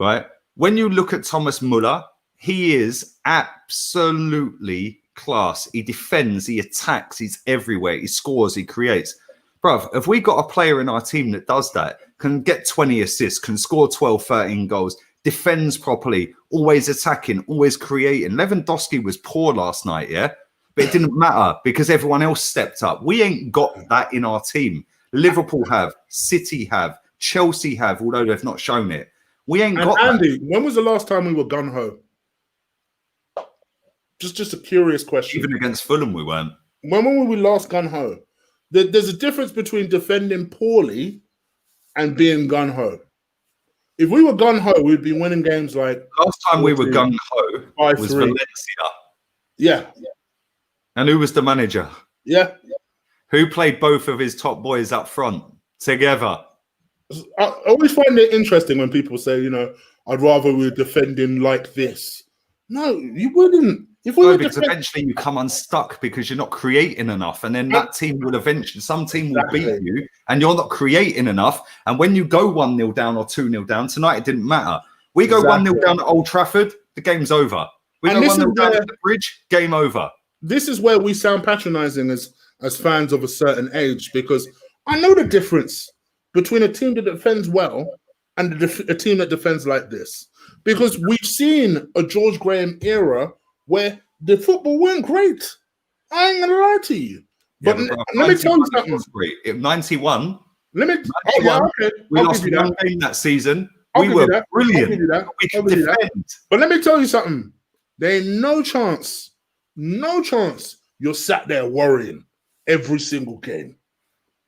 right? When you look at Thomas Müller, he is absolutely class. He defends, he attacks, he's everywhere. He scores, he creates. Bruv, if we got a player in our team that does that, can get 20 assists, can score 12, 13 goals, defends properly, always attacking, always creating. Lewandowski was poor last night, yeah? But it didn't matter because everyone else stepped up. We ain't got that in our team. Liverpool have, City have, Chelsea have, although they've not shown it. We ain't got Andy, when was the last time we were gung-ho? Just a curious question. Even against Fulham, we weren't. When were we last gung-ho? There's a difference between defending poorly and being gung-ho. If we were gung-ho, we'd be winning games like... Last time we were gung-ho was Valencia. Yeah. And who was the manager? Yeah. Who played both of his top boys up front together? I always find it interesting when people say, you know, I'd rather we were defending like this. No, you wouldn't. If we were because eventually you come unstuck because you're not creating enough, and then that team will eventually, some team will beat you, and you're not creating enough. And when you go 1-0 down or 2-0 down, tonight it didn't matter. We go 1-0 down at Old Trafford, the game's over. We go 1-0 down at the Bridge, game over. This is where we sound patronising as fans of a certain age, because I know the difference between a team that defends well and a team that defends like this. Because we've seen a George Graham era where the football weren't great. I ain't gonna lie to you. But let me tell you something. 91. We lost one game that season. We were brilliant. We could defend. But let me tell you something. There ain't no chance you're sat there worrying every single game.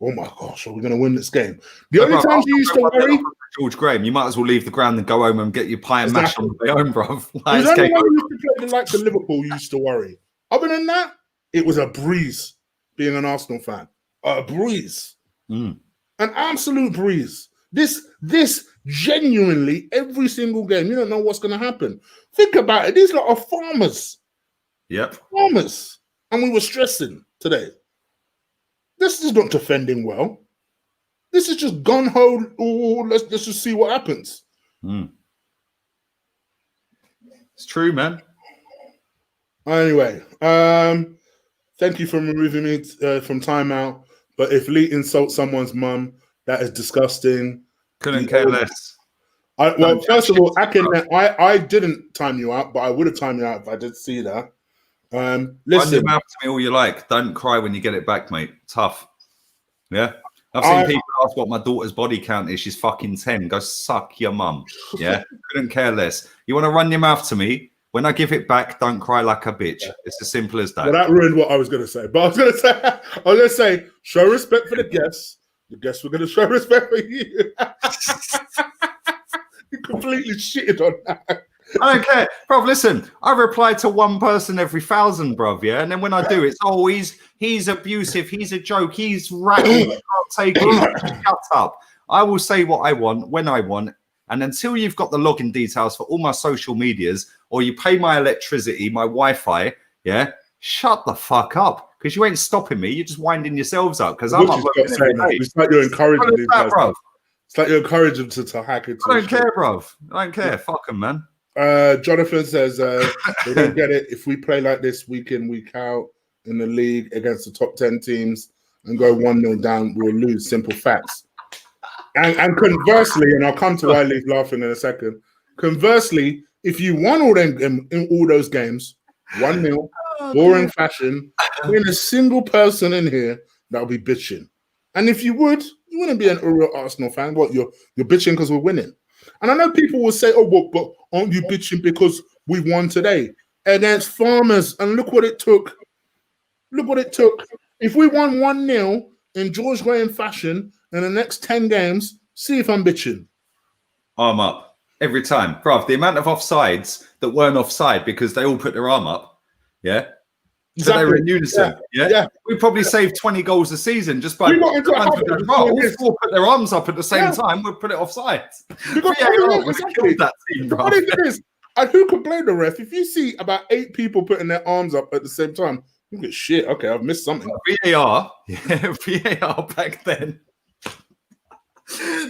Oh my gosh, are we going to win this game? The only time you used to worry, George Graham, you might as well leave the ground and go home and get your pie and mash on the way home, bro. Like the Liverpool used to worry. Other than that, it was a breeze being an Arsenal fan. A breeze, an absolute breeze. This genuinely every single game. You don't know what's going to happen. Think about it. These lot are farmers. Yep, farmers, and we were stressing today. This is not defending well. This is just gun-ho. Let's just see what happens. It's true, man. Anyway, thank you for removing me from timeout. But if Lee insults someone's mum, that is disgusting. Couldn't care less. First of all, I didn't time you out, but I would have timed you out if I did see that. Run your mouth to me all you like. Don't cry when you get it back, mate. Tough. Yeah. I've seen people ask what my daughter's body count is. She's fucking 10. Go suck your mum. Yeah. Couldn't care less. You want to run your mouth to me? When I give it back, don't cry like a bitch. It's as simple as that. Well, that ruined what I was going to say. But I was going to say, show respect for the guests. The guests were going to show respect for you. You completely shitted on that. I don't care, bruv. Listen, I reply to one person every 1,000, bruv. Yeah, and then when I do, it's he's abusive. He's a joke. He's rattled. I can't take it. Shut up. I will say what I want when I want, and until you've got the login details for all my social medias, or you pay my electricity, my Wi-Fi, yeah, shut the fuck up, because you ain't stopping me. You're just winding yourselves up because I'm not working every day. It's like you're encouraging these guys, bruv. It's like you're encouraging to hack into. I don't care, bruv. I don't care. Fuck them, man. Jonathan says they don't get it. If we play like this week in, week out in the league against the top 10 teams and go 1-0 down, we'll lose. Simple facts. And conversely, and I'll come to why Lee's laughing in a second. Conversely, if you won all them in all those games, 1-0, boring fashion, there ain't a single person in here that'll be bitching. And if you wouldn't be a real Arsenal fan. What, you're bitching because we're winning? And I know people will say, "Oh, but aren't you bitching because we won today against Farmers?" And look what it took. Look what it took. If we won 1-0 in George Graham fashion in the next 10 games, see if I'm bitching. Arm up every time, bruv. The amount of offsides that weren't offside because they all put their arm up. Yeah. So they were in unison. Yeah. We probably saved 20 goals a season just by all four put their arms up at the same time. We'll put it offside. Because killed that team, bro. The thing is, and who can blame the ref? If you see about 8 people putting their arms up at the same time, you get shit. Okay, I've missed something. VAR back then.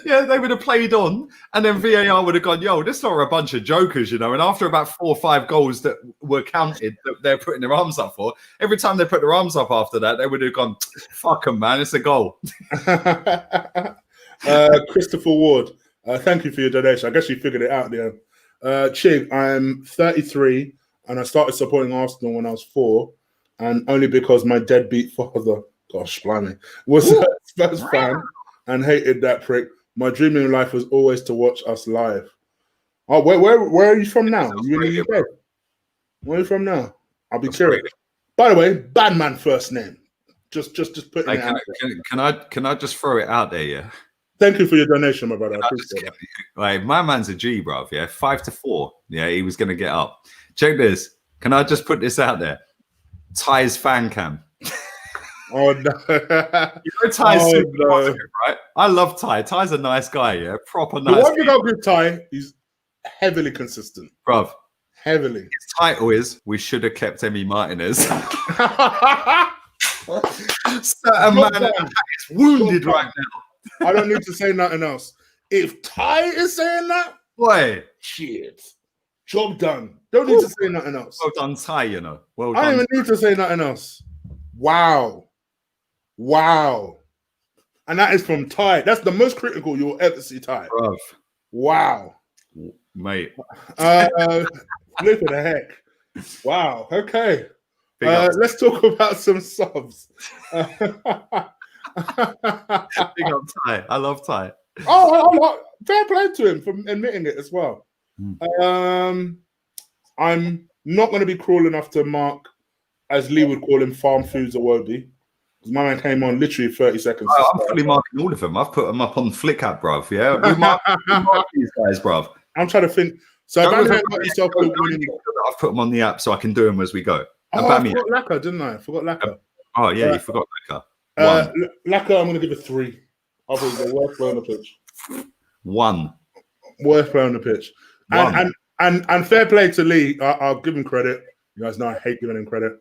Yeah, they would have played on, and then VAR would have gone, "Yo, this are a bunch of jokers, you know." And after about 4 or 5 goals that were counted, that they're putting their arms up for, every time they put their arms up after that, they would have gone, "Fuck them, man! It's a goal." Christopher Ward, thank you for your donation. I guess you figured it out there. Chig, I'm 33, and I started supporting Arsenal when I was 4, and only because my deadbeat father, gosh, blimey, was a Spurs fan. And hated that prick. My dream in life was always to watch us live. Oh, where are you from now? You in the UK? Where are you from now? I'll be curious. By the way, bad man first name. Just putting it out there. Can I just throw it out there? Yeah. Thank you for your donation, my brother. I appreciate that. Like, my man's a G, bruv. Yeah, 5-4. Yeah, he was gonna get up. Check this. Can I just put this out there? Ty's fan cam. Oh no! You know Ty's super positive, right? I love Ty. Ty's a nice guy, yeah, proper nice. The one thing I'll give Ty, he's heavily consistent, bruv. Heavily. His title is "We should have kept Emi Martinez." So a man is wounded right now. I don't need to say nothing else. If Ty is saying that, boy, shit, job done. Don't need to say nothing else. Well done, Ty. You know, well done. I don't even need to say nothing else. Wow. And that is from Ty. That's the most critical you'll ever see Ty. Bruv. Wow. Mate. Flip of the heck. Wow. Okay. Let's talk about some subs. Big up Ty. I love Ty. Fair play to him for admitting it as well. I'm not going to be cruel enough to mark, as Lee would call him, Farm Foods Awobi. Because my man came on literally 30 seconds. Oh, I'm fully marking all of them. I've put them up on Flick app, bruv. Yeah, we mark these guys, bruv. I'm trying to think. So I've put them on the app so I can do them as we go. I forgot Laka, didn't I? I forgot Laka. Oh yeah, you forgot Laka. Laka, I'm going to give it 3. I think the worst player on the pitch. 1. Worst player on the pitch. And fair play to Lee. I'll give him credit. You guys know I hate giving him credit.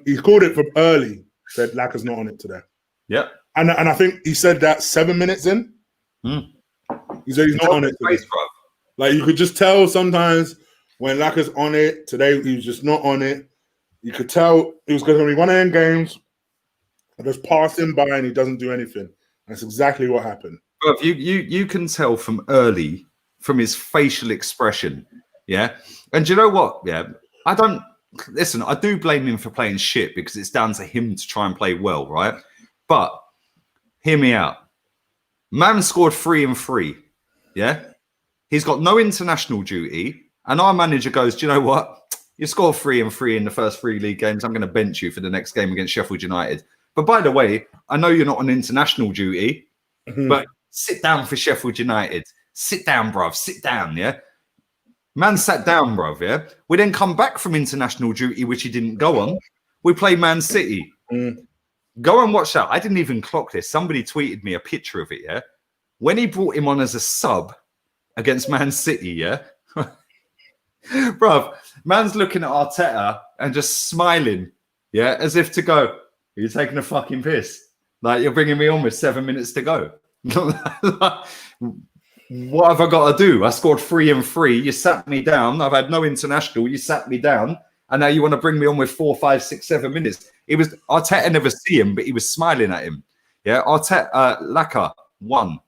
He called it from early. Said Laka's not on it today. Yep. And I think he said that 7 minutes in. He said he's not on it today. Like, you could just tell sometimes when Laka's on it. Today he was just not on it. You could tell it was going to be one of them games. I just pass him by and he doesn't do anything. That's exactly what happened. But you can tell from early, from his facial expression, yeah. And do you know what? Yeah, I do blame him for playing shit because it's down to him to try and play well, right? But hear me out. Man scored 3 and 3. Yeah, he's got no international duty. and our manager goes, do you know what? You scored 3 and 3 in the first 3 league games. I'm going to bench you for the next game against Sheffield United. But by the way, I know you're not on international duty, but sit down for Sheffield United. Sit down, bruv. Sit down, yeah? Man sat down, bruv, yeah? We then come back from international duty, which he didn't go on. We play Man City. Go and watch that. I didn't even clock this. Somebody tweeted me a picture of it, yeah? When he brought him on as a sub against Man City, yeah? Bruv, man's looking at Arteta and just smiling, yeah? As if to go, are you taking a fucking piss? Like, you're bringing me on with 7 minutes to go. What have I got to do? I scored 3 and 3. You sat me down. I've had no international. You sat me down. And now you want to bring me on with 4, 5, 6, 7 minutes. It was Arteta never see him, but he was smiling at him. Yeah, Arteta, Laka, 1.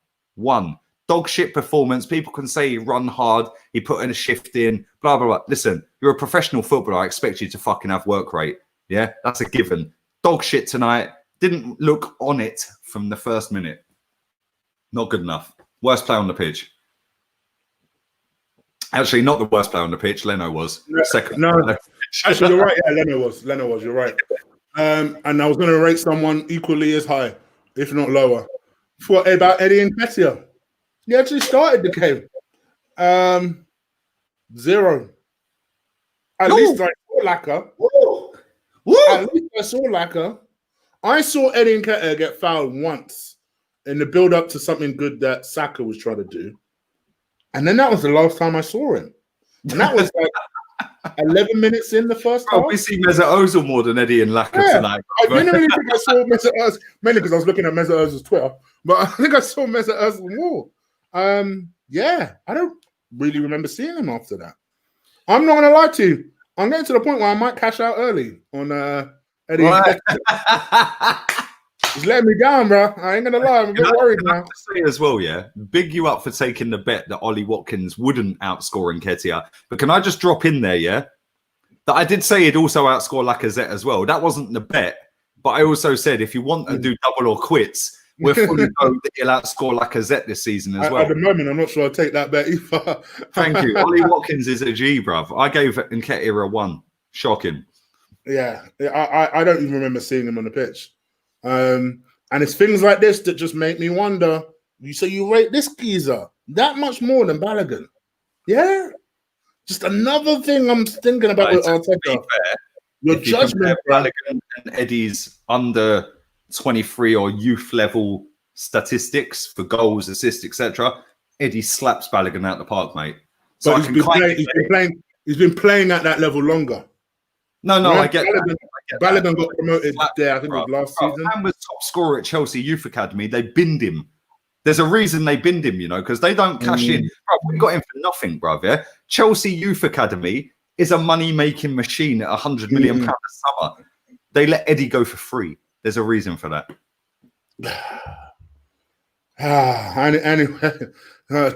Dog shit performance. People can say he run hard. He put in a shift in, blah, blah, blah. Listen, you're a professional footballer. I expect you to fucking have work rate. Yeah, that's a given. Dog shit tonight. Didn't look on it from the first minute. Not good enough. Worst player on the pitch. Actually, not the worst player on the pitch. Leno was. Second. No, actually, you're right. Yeah, Leno was. You're right. And I was going to rate someone equally as high, if not lower. What about Eddie Nketiah? He actually started the game. 0. At least I saw Laka. At least I saw Laka. I saw Eddie Nketiah get fouled once in the build-up to something good that Saka was trying to do. And then that was the last time I saw him. And that was like 11 minutes in the first half. We see Mesut Ozil more than Eddie and Laka tonight. I didn't really think I saw Mesut Ozil, mainly because I was looking at Mesut Ozil's Twitter. But I think I saw Mesut Ozil more. Yeah, I don't really remember seeing him after that. I'm not going to lie to you. I'm getting to the point where I might cash out early on Eddie. He's letting me down, bro. I ain't gonna lie. I'm a bit worried now. Say as well, yeah. Big you up for taking the bet that Ollie Watkins wouldn't outscore Nketiah. But can I just drop in there, yeah? That I did say he'd also outscore Lacazette as well. That wasn't the bet, but I also said if you want to do double or quits, we're fully know that he'll outscore Lacazette this season as well. At the moment, I'm not sure I'll take that bet either. Thank you. Ollie Watkins is a G, bruv. I gave Nketiah a 1. Shocking. Yeah, I don't even remember seeing him on the pitch. And it's things like this that just make me wonder. You rate this geezer that much more than Balogun? Yeah, just another thing I'm thinking about with Arteta. Your judgment, Balogun and Eddie's under 23 or youth level statistics for goals, assists, etc. Eddie slaps Balogun out the park, mate. So but he's been playing at that level longer. No, I get that. Balogun got promoted there, I think it was last season. Man was top scorer at Chelsea Youth Academy. They binned him. There's a reason they binned him, you know, because they don't cash in. Bro, we got him for nothing, bruv, yeah? Chelsea Youth Academy is a money-making machine at £100 million a summer. They let Eddie go for free. There's a reason for that. Anyway,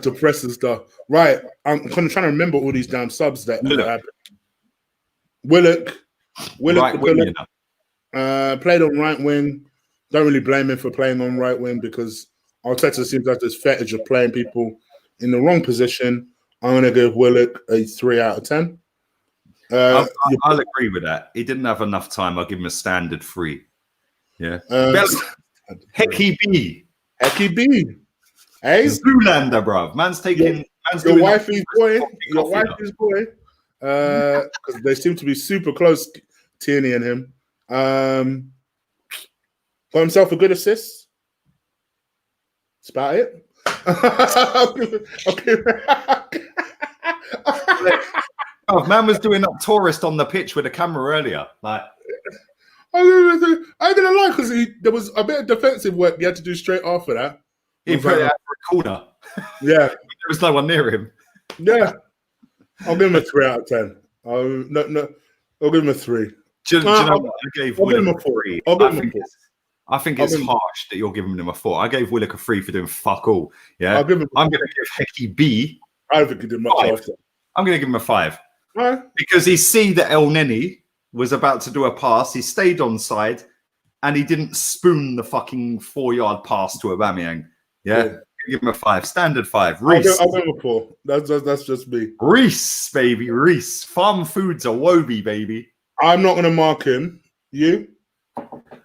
depressing stuff. Right, I'm trying to remember all these damn subs that happened. Willock right wing, played on right wing. Don't really blame him for playing on right wing because Arteta seems like this fetish of playing people in the wrong position. I'm going to give Willock a 3 out of 10. I'll agree with that. He didn't have enough time. I'll give him a standard 3. Yeah. Hecky B. Hey, Zoolander, bruv. Man's taking. Your wifey's boy. Because they seem to be super close, Tierney and him. Got himself a good assist. That's about it. Oh, man was doing up tourist on the pitch with a camera earlier. Like, I ain't gonna lie, because there was a bit of defensive work he had to do straight after that. He put it out for a corner. Yeah. There was no one near him. Yeah. I'll give him a 3 out of 10. I'll give him a 3. Do you know what? I gave Willock a 3. I think it's harsh that you're giving him a 4. I gave Willock a 3 for doing fuck all. Yeah, I'm going to give Hecky B. I don't think he did much after. I'm going to give him a 5. Because he see that El Neni was about to do a pass. He stayed on side and he didn't spoon the fucking 4-yard pass to Aubameyang. Yeah. give him a 5. Standard 5. Reese. I'll give him a 4. That's just me. Reese, baby. Reese. Farm Foods Awobi, baby. I'm not going to mark him. You?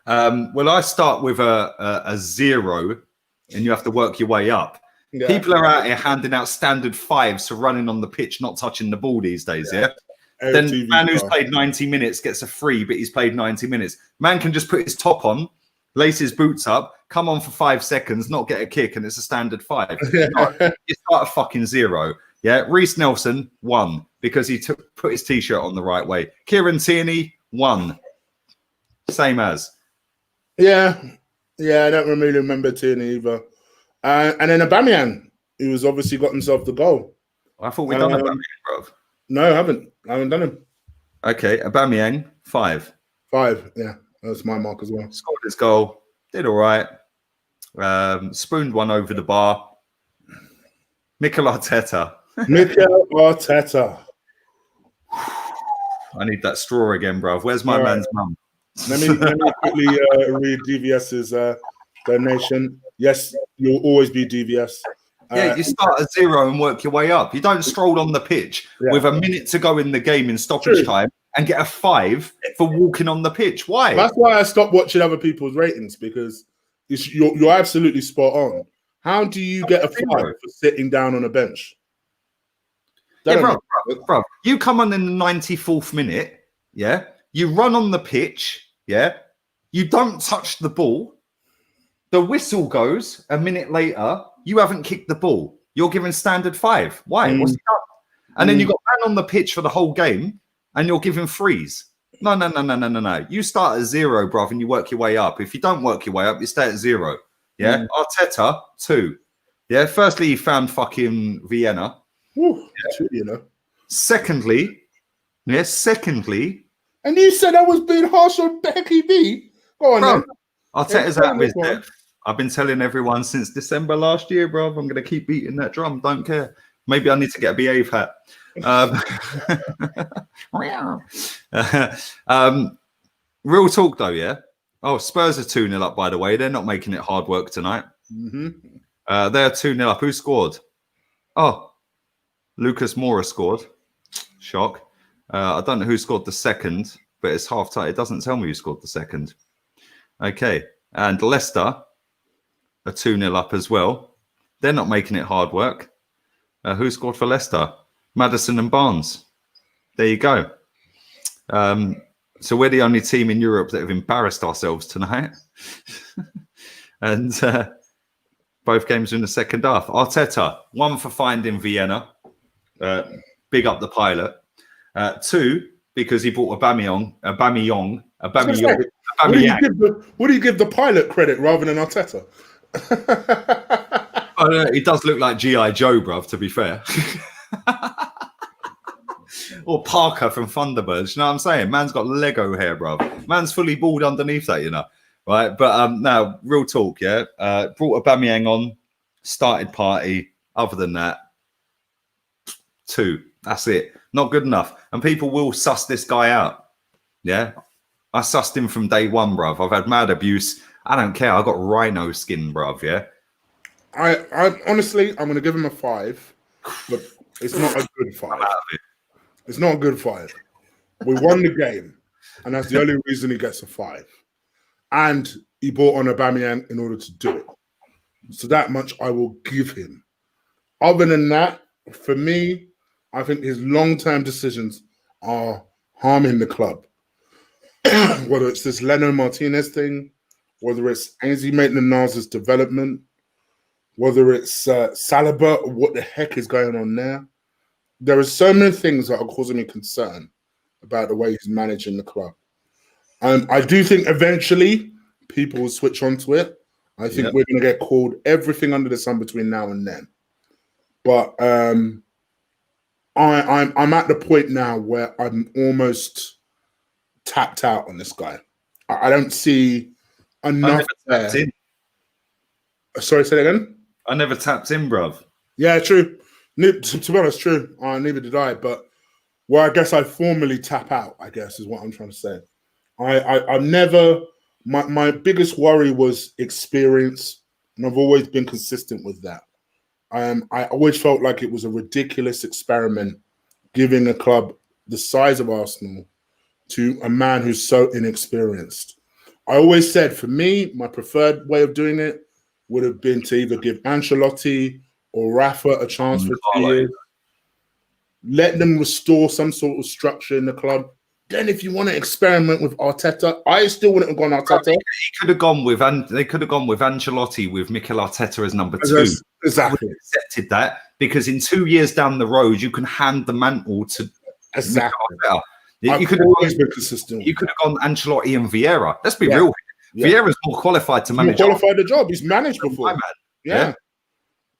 Well, I start with a 0, and you have to work your way up. Yeah. People are out here handing out standard 5s for running on the pitch, not touching the ball these days, yeah? Then TV man who's star. played 90 minutes gets a 3, but he's played 90 minutes. Man can just put his top on, lace his boots up, come on for 5 seconds, not get a kick, and it's a standard 5. You start a fucking 0. Yeah, Reece Nelson, 1, because he put his t-shirt on the right way. Kieran Tierney, 1. Same as. Yeah, I don't really remember Tierney either. And then Aubameyang, who has obviously got himself the goal. I thought we'd done Aubameyang, bro. No, I haven't done him. Okay, Aubameyang, 5. 5, yeah, that's my mark as well. Scored his goal, did all right. Spooned one over the bar. Mikel Arteta. Mikel Arteta. I need that straw again, bro. Where's my man's mum? Let me quickly read DVS's donation. Yes, you'll always be DVS. Yeah, you start at 0 and work your way up. You don't stroll on the pitch with a minute to go in the game in stoppage time and get a 5 for walking on the pitch. Why? That's why I stopped watching other people's ratings, because you're absolutely spot on. How do you get a 5 for sitting down on a bench? Yeah, bro, you come on in the 94th minute, yeah? You run on the pitch, yeah? You don't touch the ball. The whistle goes a minute later. You haven't kicked the ball. You're given standard 5. Why? What's he done? And then you got man on the pitch for the whole game, and you're giving 3s. No. You start at 0, bruv, and you work your way up. If you don't work your way up, you stay at 0. Yeah. Arteta, 2. Yeah. Firstly, he found fucking Vienna. Ooh, 2, you know. Secondly. And you said I was being harsh on Becky B. Go on, then. Arteta's out of his depth. I've been telling everyone since December last year, bro. I'm going to keep beating that drum. Don't care. Maybe I need to get a Behave hat. Real talk, though, yeah? Oh, Spurs are 2-0 up, by the way. They're not making it hard work tonight. They're 2-0 up. Who scored? Oh, Lucas Moura scored. Shock. I don't know who scored the second, but it's half time. It doesn't tell me who scored the second. Okay. And Leicester are 2-0 up as well. They're not making it hard work. Who scored for Leicester? Maddison and Barnes. There you go. So we're the only team in Europe that have embarrassed ourselves tonight. And both games are in the second half. Arteta, 1 for finding Vienna. Big up the pilot. 2, because he bought Aubameyang. What do you give the pilot credit rather than Arteta? He does look like G.I. Joe, bruv, to be fair. Or Parker from Thunderbirds. You know what I'm saying? Man's got Lego hair, bruv. Man's fully bald underneath that, you know. Right? But now, real talk, yeah? Brought Aubameyang on, started party. Other than that, 2. That's it. Not good enough. And people will suss this guy out. Yeah? I sussed him from day 1, bruv. I've had mad abuse. I don't care. I got rhino skin, bruv, yeah? I honestly, I'm going to give him a 5, but it's not a good 5. It's not a good 5. We won the game, and that's the only reason he gets a 5. And he bought on Aubameyang in order to do it. So that much I will give him. Other than that, for me, I think his long-term decisions are harming the club. Whether it's this Leno Martinez thing, whether it's Ainsley Maitland-Niles' development, whether it's Saliba, what the heck is going on there? There are so many things that are causing me concern about the way he's managing the club. I do think eventually people will switch onto it. I think we're going to get called everything under the sun between now and then. But I'm at the point now where I'm almost tapped out on this guy. I don't see enough there. Sorry, say that again? I never tapped in, bruv. Yeah, true. To be honest, true. Neither did I. But I guess I formally tap out, I guess, is what I'm trying to say. I've never... My biggest worry was experience, and I've always been consistent with that. I always felt like it was a ridiculous experiment giving a club the size of Arsenal to a man who's so inexperienced. I always said, for me, my preferred way of doing it would have been to either give Ancelotti or Rafa a chance for 2 years, let them restore some sort of structure in the club. Then, if you want to experiment with Arteta, I still wouldn't have gone Arteta. He could have gone with, they could have gone with Ancelotti with Mikel Arteta as number 2. Exactly. Accepted that, because in 2 years down the road, you can hand the mantle to exactly. Mikel Arteta. You could have been consistent. You could have gone Ancelotti and Vieira. Let's be real. Yeah. Vieira's more qualified to manage. More qualified the job. He's managed before. Yeah.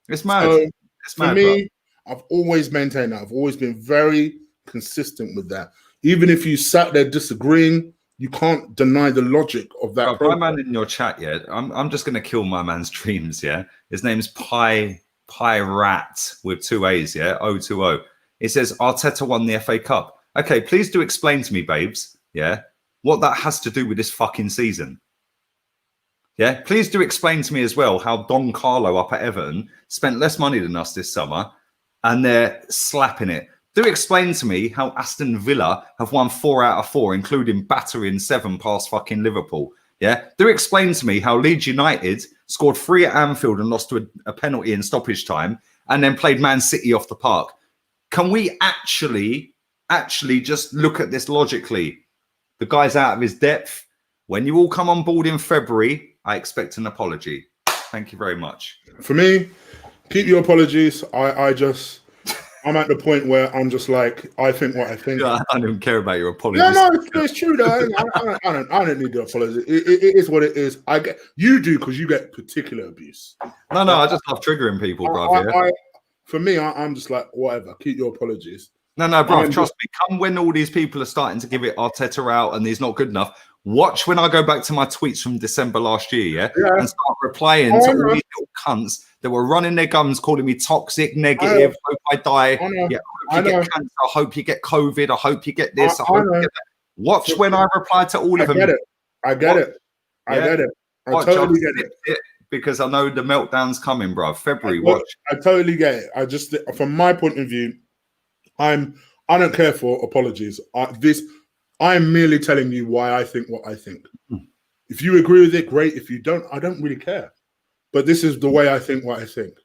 It's mad. So, it's mad. For me, I've always maintained that. I've always been very consistent with that. Even if you sat there disagreeing, you can't deny the logic of that. My man in your chat, I'm just going to kill my man's dreams, His name's Rat with 2 A's, 020. It says, Arteta won the FA Cup. Okay, please do explain to me, babes, what that has to do with this fucking season. Yeah, please do explain to me as well how Don Carlo up at Everton spent less money than us this summer and they're slapping it. Do explain to me how Aston Villa have won 4 out of 4, including battering 7 past fucking Liverpool. Yeah, do explain to me how Leeds United scored 3 at Anfield and lost to a penalty in stoppage time and then played Man City off the park. Can we actually just look at this logically? The guy's out of his depth. When you all come on board in February, I expect an apology. Thank you very much. For me, keep your apologies. I'm at the point where I'm just like, I think what I think. I don't even care about your apologies. No, it's true though. I don't need the apology. It is what it is. You do because you get particular abuse. No, I just love triggering people, bro. For me, I'm just like, whatever. Keep your apologies. No, bro. Trust me. Come when all these people are starting to give it Arteta out and he's not good enough. Watch when I go back to my tweets from December last year, and start replying to all these little cunts that were running their gums, calling me toxic, negative, hope I die, I hope you get cancer, I hope you get COVID, I hope you get this, I hope you get that. Watch when I reply to all of them. I get it. I totally get it. Because I know the meltdown's coming, bro. February, watch. I totally get it. I just, from my point of view, I don't care for apologies. I'm merely telling you why I think what I think. If you agree with it, great. If you don't, I don't really care. But this is the way I think what I think.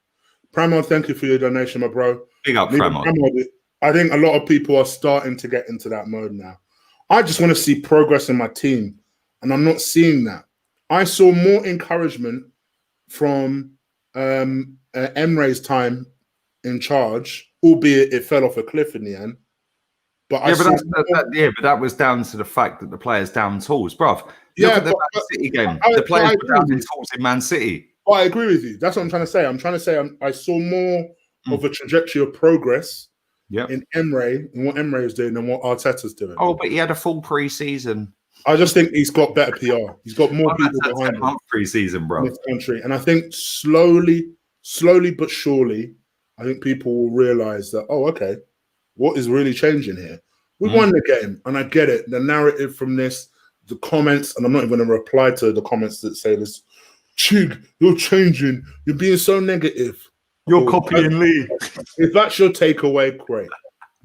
Pramo, thank you for your donation, my bro. Big up, Pramo. I think a lot of people are starting to get into that mode now. I just want to see progress in my team, and I'm not seeing that. I saw more encouragement from Emre's time in charge, albeit it fell off a cliff in the end. But that was down to the fact that the players down tools, bruv. Look at the Man City game. The players were down in tools in Man City. I agree with you. That's what I'm trying to say. I'm trying to say I saw more of a trajectory of progress in Emre and what Emre is doing than what Arteta's doing. Oh, but he had a full pre-season. I just think he's got better PR. He's got more people behind him. Pre-season, bro. In this country, and I think slowly but surely, I think people will realize that. Oh, okay. What is really changing here? We won the game, and I get it. The narrative from this, the comments, and I'm not even going to reply to the comments that say this. Chig, you're changing. You're being so negative. You're copying Lee. If that's your takeaway, great.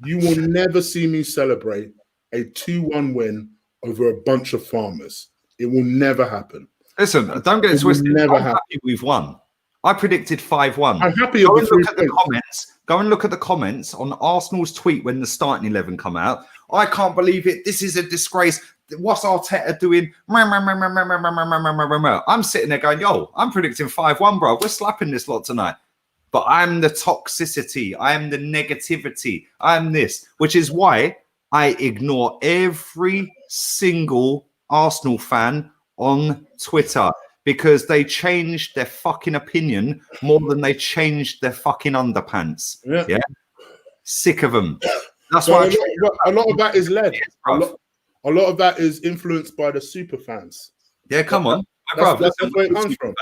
You will never see me celebrate a 2-1 win over a bunch of farmers. It will never happen. Listen, don't get it twisted. I'm happy we've won. I predicted 5-1. I'm happy. Go and look at the comments. Go and look at the comments on Arsenal's tweet when the starting 11 come out. I can't believe it. This is a disgrace. What's Arteta doing? I'm sitting there going, yo, I'm predicting 5-1, bro. We're slapping this lot tonight. But I'm the toxicity. I am the negativity. I'm this, which is why I ignore every single Arsenal fan on Twitter, because they changed their fucking opinion more than they changed their fucking underpants. Yeah. Sick of them. That's why a lot of that is led. A lot of that is influenced by the super fans. Yeah, come on. That's where it comes from.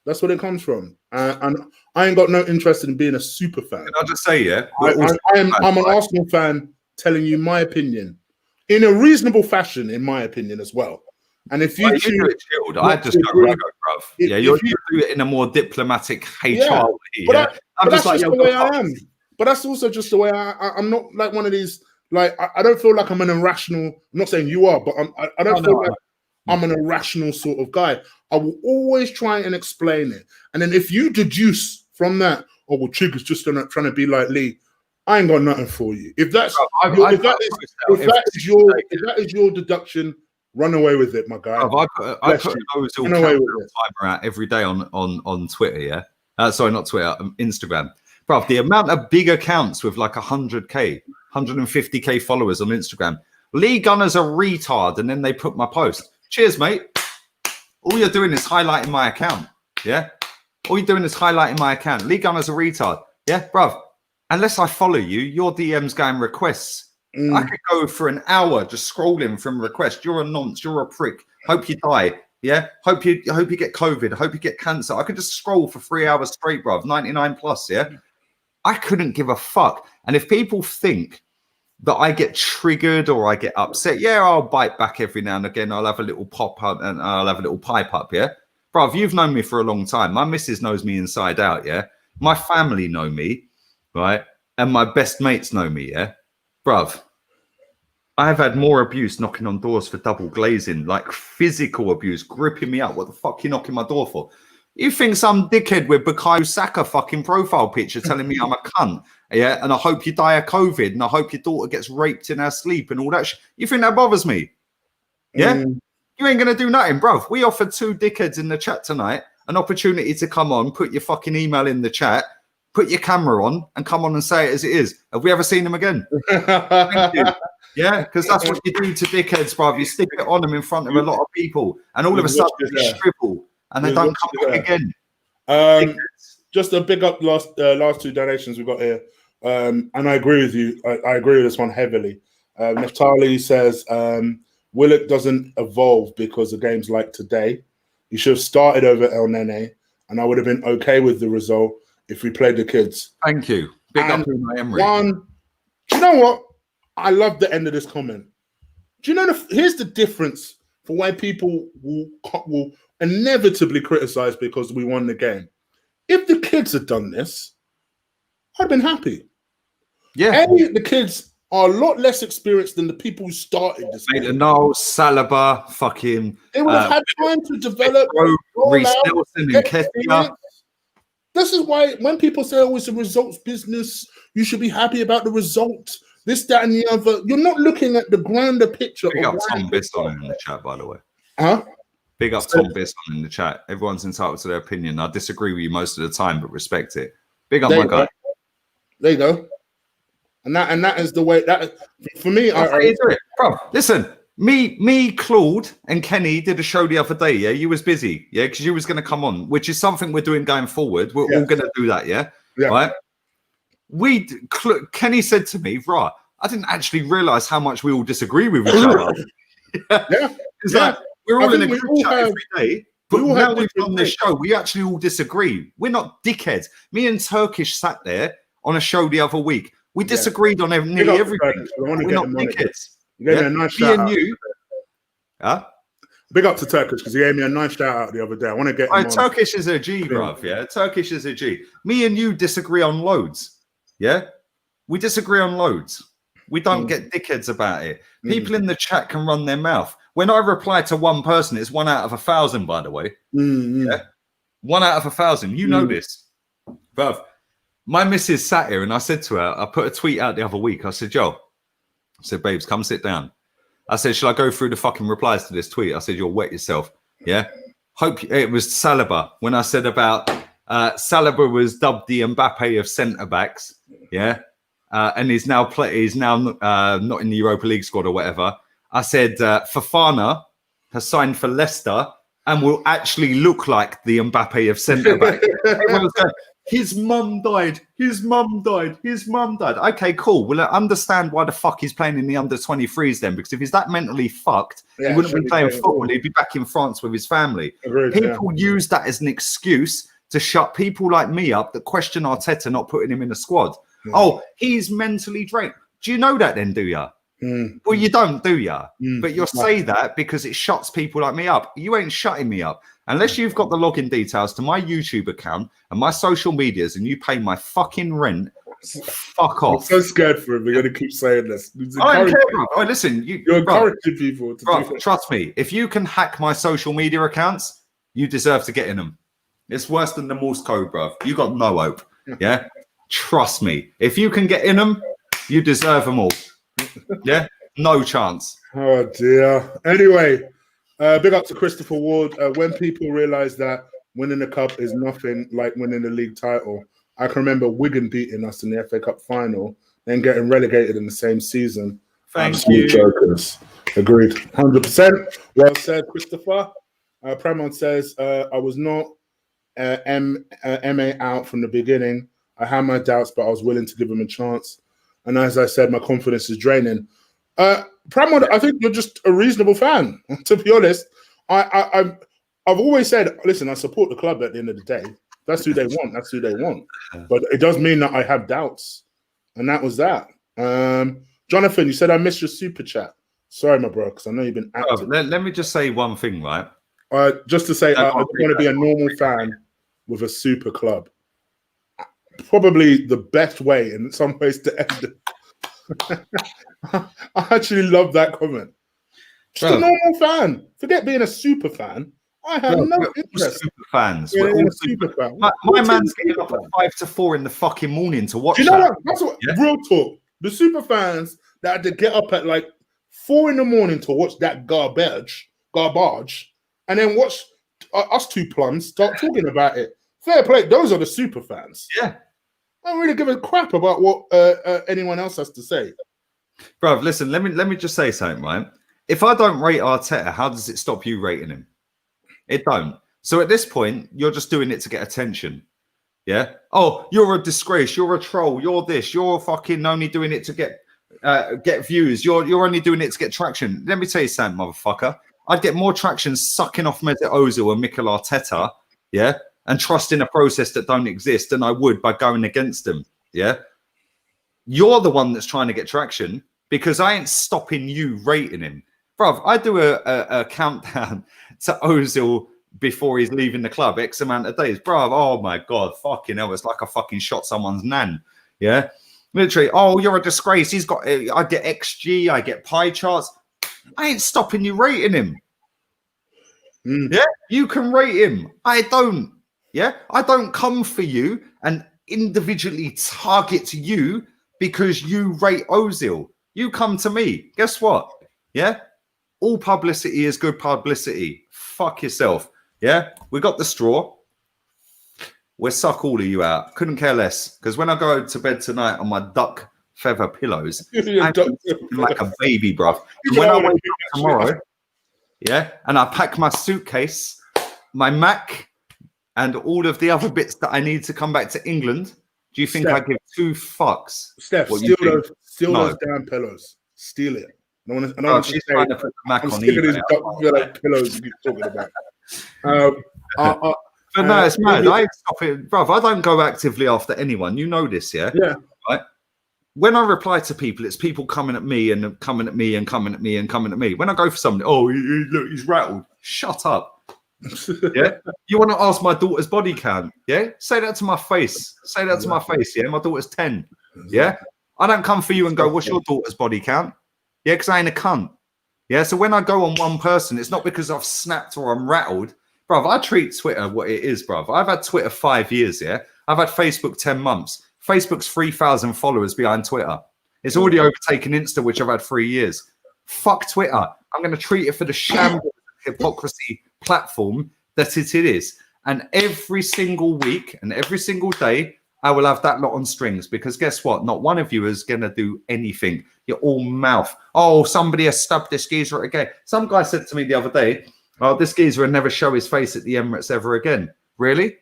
That's what it comes from. And I ain't got no interest in being a super fan. Can I just say, I'm an Arsenal fan telling you my opinion in a reasonable fashion, in my opinion as well. And if you do it chilled, I just go rago, bruv. You do it in a more diplomatic HR way, I'm just like, the way I am. But that's also just the way I'm not like one of these. Like I don't feel like I'm an irrational. I'm not saying you are, but I don't feel like I'm an irrational sort of guy. I will always try and explain it, and then if you deduce from that, oh well, Chig's just trying to be like Lee. I ain't got nothing for you. If that is your deduction, run away with it, my guy. I put those all timer out every day on Twitter. Yeah, sorry, not Twitter, Instagram. Bro, the amount of big accounts with like 100k, 150k followers on Instagram. Lee Gunner's a retard, and then they put my post. Cheers, mate. All you're doing is highlighting my account. Yeah, all you're doing is highlighting my account. Lee Gunner's a retard. Yeah, bruv. Unless I follow you, your DM's going requests. I could go for an hour just scrolling from requests. You're a nonce. You're a prick. Hope you die. Yeah. Hope you get COVID. Hope you get cancer. I could just scroll for 3 hours straight, bruv. 99 plus. Yeah. I couldn't give a fuck. And if people think that I get triggered or I get upset, yeah, I'll bite back every now and again. I'll have a little pop up and I'll have a little pipe up. Yeah. Bruv, you've known me for a long time. My missus knows me inside out. Yeah. My family know me. Right, and my best mates know me, yeah, bruv. I've had more abuse knocking on doors for double glazing, like physical abuse, gripping me up. What the fuck you knocking my door for? You think some dickhead with Bukayo Saka fucking profile picture telling me I'm a cunt, yeah, and I hope you die of COVID, and I hope your daughter gets raped in her sleep and all that shit. You think that bothers me? Yeah, you ain't gonna do nothing, bruv. We offered 2 dickheads in the chat tonight an opportunity to come on, put your fucking email in the chat. Put your camera on and come on and say it as it is. Have we ever seen them again? Thank you. Yeah, because that's what you do to dickheads, bruv. You stick it on them in front of a lot of people, and all of a sudden they shrivel and they don't come back again. Just a big up last 2 donations we got here, and I agree with you. I agree with this one heavily. Naftali says Willock doesn't evolve because of games like today. He should have started over El Nene, and I would have been okay with the result if we played the kids. Thank you. Big up to Emery. Do you know what? I love the end of this comment. Do you know here's the difference for why people will inevitably criticize because we won the game. If the kids had done this, I'd have been happy. Yeah. The kids are a lot less experienced than the people who started this game. No, Saliba, fucking... They would have had time to develop... Reece Nelson and Kessia. This is why when people say, oh, it's a results business, you should be happy about the result, this, that, and the other. You're not looking at the grander picture. Big up Tom Bisson in the chat, by the way. Huh? Big up Tom Bisson in the chat. Everyone's entitled to their opinion. I disagree with you most of the time, but respect it. Big up my guy. There you go. And that is the way that for me. Bro, listen. Me, Claude, and Kenny did a show the other day. Yeah, you was busy. Yeah, because you was going to come on, which is something we're doing going forward. We're all going to do that. Yeah, right. Kenny said to me, "Right, I didn't actually realize how much we all disagree with each other." It's like we're all in a group chat every day, but now we've done this show, we actually all disagree. We're not dickheads. Me and Turkish sat there on a show the other week. We disagreed on nearly everything. We're not dickheads. You gave me a nice shout out. Huh? Big up to Turkish because he gave me a nice shout out the other day. I want to get him Turkish is a G, bruv. Yeah, Turkish is a G. Me and you disagree on loads. Yeah, we disagree on loads. We don't get dickheads about it. People in the chat can run their mouth. When I reply to one person, it's 1 out of 1,000, by the way. Yeah, 1 out of 1,000. You know this, bruv. My missus sat here and I said to her, I put a tweet out the other week. I said, I said, babes, come sit down. I said, shall I go through the fucking replies to this tweet? I said, you'll wet yourself. Yeah. Hope it was Saliba when I said about Saliba was dubbed the Mbappe of centre backs. Yeah. And he's now not in the Europa League squad or whatever. I said, Fofana has signed for Leicester and will actually look like the Mbappe of centre back. Everyone was going, his mum died. His mum died. His mum died. Okay, cool. Well, I understand why the fuck he's playing in the under-23s then, because if he's that mentally fucked, he wouldn't be playing football. He'd be back in France with his family. People use that as an excuse to shut people like me up that question Arteta not putting him in the squad. Oh, he's mentally drained. Do you know that then, do you? Well, you don't, do you? But you'll say that because it shuts people like me up. You ain't shutting me up. Unless you've got the login details to my YouTube account and my social medias and you pay my fucking rent, fuck off. I'm so scared for him. We're going to keep saying this. I don't care, bro. Oh, listen, you're encouraging people to do it. Trust me, if you can hack my social media accounts, you deserve to get in them. It's worse than the Morse code, bro. You got no hope. Yeah? Trust me. If you can get in them, you deserve them all. Yeah? No chance. Oh, dear. Anyway, big up to Christopher Ward. When people realise that winning the cup is nothing like winning the league title, I can remember Wigan beating us in the FA Cup final, then getting relegated in the same season. Thank you. Jokers. Agreed. 100%. Well said, Christopher. Pramon says, I was not MA out from the beginning. I had my doubts, but I was willing to give him a chance. And as I said, my confidence is draining. Pramon, I think you're just a reasonable fan, to be honest. I've always said, listen, I support the club at the end of the day. That's who they want. That's who they want. But it does mean that I have doubts. And that was that. Jonathan, you said I missed your super chat. Sorry, my bro, because I know you've been active. Let me just say one thing, right? Just to say, I want to be a normal fan with a super club. Probably the best way in some ways to end it. I actually love that comment. Just a normal fan. Forget being a super fan. I have no interest. Super fans. We're all super fans. My man's getting up at 5 to 4 in the fucking morning to watch. Do you know what? That's what real talk. The super fans that had to get up at like 4 in the morning to watch that garbage, and then watch us two plums start talking about it. Fair play. Those are the super fans. Yeah. I don't really give a crap about what anyone else has to say. Bro, listen, let me just say something, right? If I don't rate Arteta, how does it stop you rating him? It don't. So at this point, you're just doing it to get attention. Yeah? Oh, you're a disgrace. You're a troll. You're this. You're fucking only doing it to get views. You're only doing it to get traction. Let me tell you something, motherfucker. I'd get more traction sucking off Mesut Ozil and Mikel Arteta, yeah, and trusting a process that don't exist than I would by going against them, yeah? You're the one that's trying to get traction because I ain't stopping you rating him. Bruv, I do a countdown to Ozil before he's leaving the club, X amount of days. Bruv, oh my God, fucking hell, it's like I fucking shot someone's nan, yeah? Literally, oh, you're a disgrace. I get XG, I get pie charts. I ain't stopping you rating him. Yeah, you can rate him. I don't. Yeah, I don't come for you and individually target you because you rate Ozil. You come to me. Guess what? Yeah, all publicity is good publicity. Fuck yourself. Yeah, we got the straw. We'll suck all of you out. Couldn't care less. Because when I go to bed tonight on my duck feather pillows, I'm like a baby, bruv. When I wake up tomorrow, yeah, and I pack my suitcase, my Mac, and all of the other bits that I need to come back to England, do you think I give 2 fucks? Steph, steal those damn pillows. Steal it. She's trying to put the Mac on eBay. Pillows you keep talking about. But no, it's mad. I stop it, bruv. I don't go actively after anyone. You know this, yeah? Yeah. Right? When I reply to people, it's people coming at me and coming at me and coming at me and coming at me. When I go for somebody, oh, look, he's rattled. Shut up. Yeah? You want to ask my daughter's body count? Yeah? Say that to my face. Say that to my face, yeah? My daughter's 10. Yeah? I don't come for you and go, what's your daughter's body count? Yeah, because I ain't a cunt. Yeah? So when I go on one person, it's not because I've snapped or I'm rattled. Bruv, I treat Twitter what it is, bruv. I've had Twitter 5 years, yeah? I've had Facebook 10 months. Facebook's 3,000 followers behind Twitter. It's already overtaken Insta, which I've had 3 years. Fuck Twitter. I'm going to treat it for the shambles hypocrisy platform that it is. And every single week and every single day, I will have that lot on strings because guess what? Not one of you is going to do anything. You're all mouth. Oh, somebody has stubbed this geezer again. Some guy said to me the other day, oh, this geezer will never show his face at the Emirates ever again. Really?